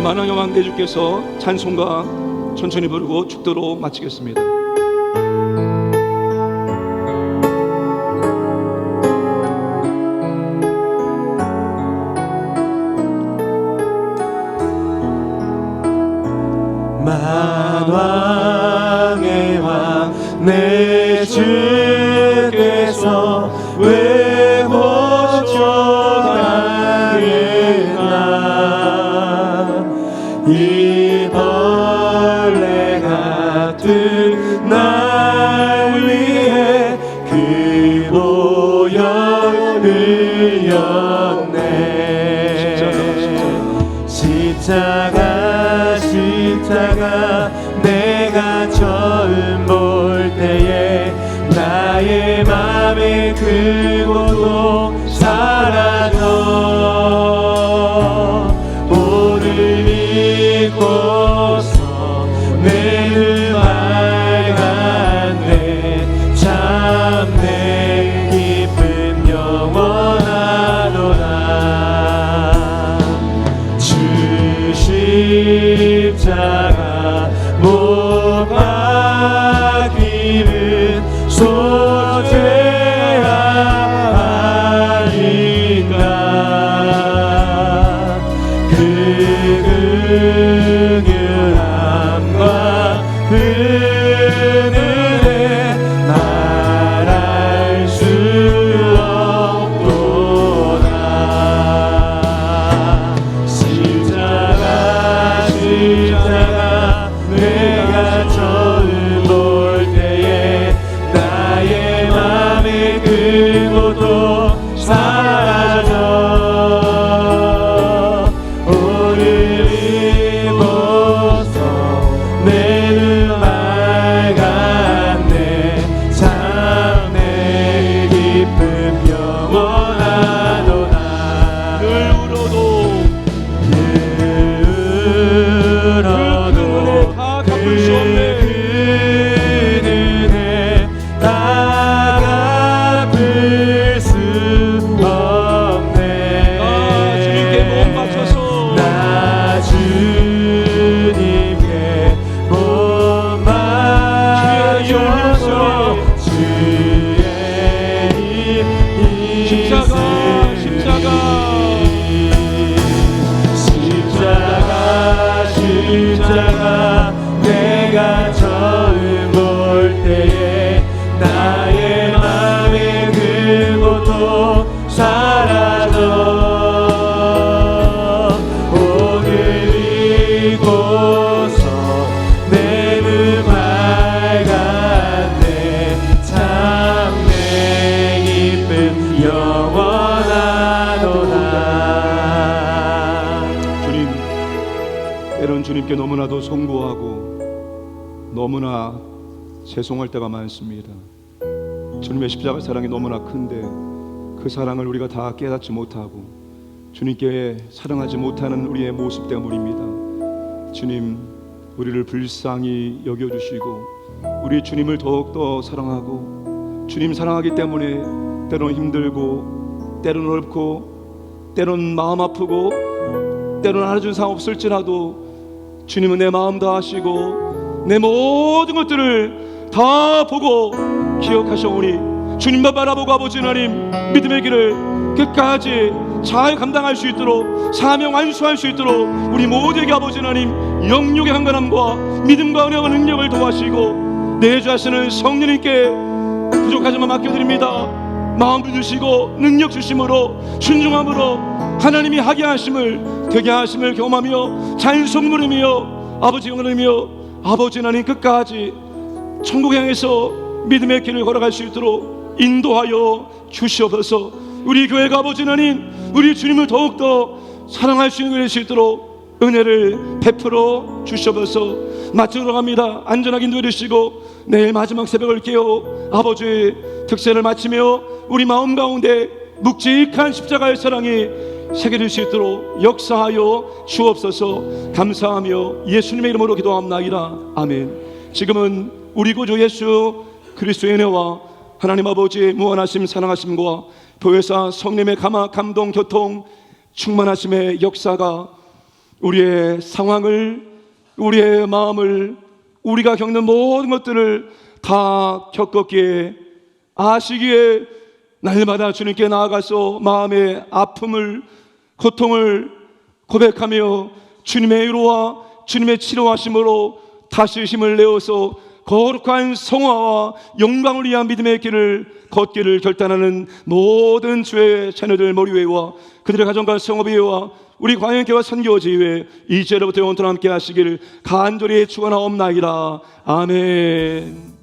만왕 여왕 대주께서 찬송가 천천히 부르고 축도로 마치겠습니다. 만왕의 왕 내 주께서 왜 호초하겠나 이 벌레 같은 날 위해 그 보혈 흘렸네 십자가 내가 처음 볼 때에 나의 맘에 그 고통 사라져 오늘 믿고서 내 눈 맑았네 참 내 기쁨 영원하도다 주 십자가 못 박히는 소재야 아닌가 그 긍휼함과 그 은혜 말할 수 없도다 십자가 내가 처음 볼 때에 나의 맘에 그 고통 사라져 오늘 입어서 내 눈 맑았네 참 내 기쁨 영원하도다 늘 울어도 다 갚을 수 없네 그 은혜 다 갚을 수 없네 주님께 몸 바쳐서 나 주님께 몸 바쳐서 주의 힘 십자가 내가 처음 볼 때에 나의 맘에 그 고통 사라져 오늘 잊고서 내 눈 맑았네 참 내 기쁨 영원하도다 주님, 때론 주님께 너무나도 송구하고 너무나 죄송할 때가 많습니다. 주님의 십자가 사랑이 너무나 큰데 그 사랑을 우리가 다 깨닫지 못하고 주님께 사랑하지 못하는 우리의 모습 때문입니다. 주님, 우리를 불쌍히 여겨주시고 우리 주님을 더욱더 사랑하고 주님 사랑하기 때문에 때로는 힘들고 때로는 어렵고 때론 마음 아프고 때론 알아준 사람 없을지라도 주님은 내 마음 다 아시고 내 모든 것들을 다 보고 기억하셔오니 주님만 바라보고 아버지 하나님 믿음의 길을 끝까지 잘 감당할 수 있도록 사명 완수할 수 있도록 우리 모두에게 아버지 하나님 영육의 강건함과 믿음과 은혜와 능력을 도와주시고 내주하시는 성령님께 부족하지만 맡겨드립니다. 마음 주시고 능력 주심으로 순종함으로 하나님이 하게 하심을 되게 하심을 경험하며 찬송 부르며 아버지 영원하며 아버지 하나님 끝까지 천국 향해서 믿음의 길을 걸어갈 수 있도록 인도하여 주시옵소서. 우리 교회가 아버지 하나님 우리 주님을 더욱더 사랑할 수 있는 수 있도록 은혜를 베풀어 주시옵소서. 마치러 갑니다. 안전하게 인도해주시고 내일 마지막 새벽을 깨어 아버지의 특세를 마치며 우리 마음 가운데 묵직한 십자가의 사랑이 새겨질 수 있도록 역사하여 주옵소서. 감사하며 예수님의 이름으로 기도합나이다. 아멘. 지금은 우리 구주 예수 그리스도의 은혜와 하나님 아버지의 무한하심 사랑하심과 보혜사 성령의 감동 교통 충만하심의 역사가 우리의 상황을 우리의 마음을 우리가 겪는 모든 것들을 다 겪었기에 아시기에 날마다 주님께 나아가서 마음의 아픔을 고통을 고백하며 주님의 위로와 주님의 치료하심으로 다시 힘을 내어서 거룩한 성화와 영광을 위한 믿음의 길을 걷기를 결단하는 모든 주의 자녀들 머리 위에와 그들의 가정과 성업 위에와 우리 광연교회 선교지 위에 이제로부터 영원토록 함께 하시기를 간절히 축원하옵나이다. 아멘.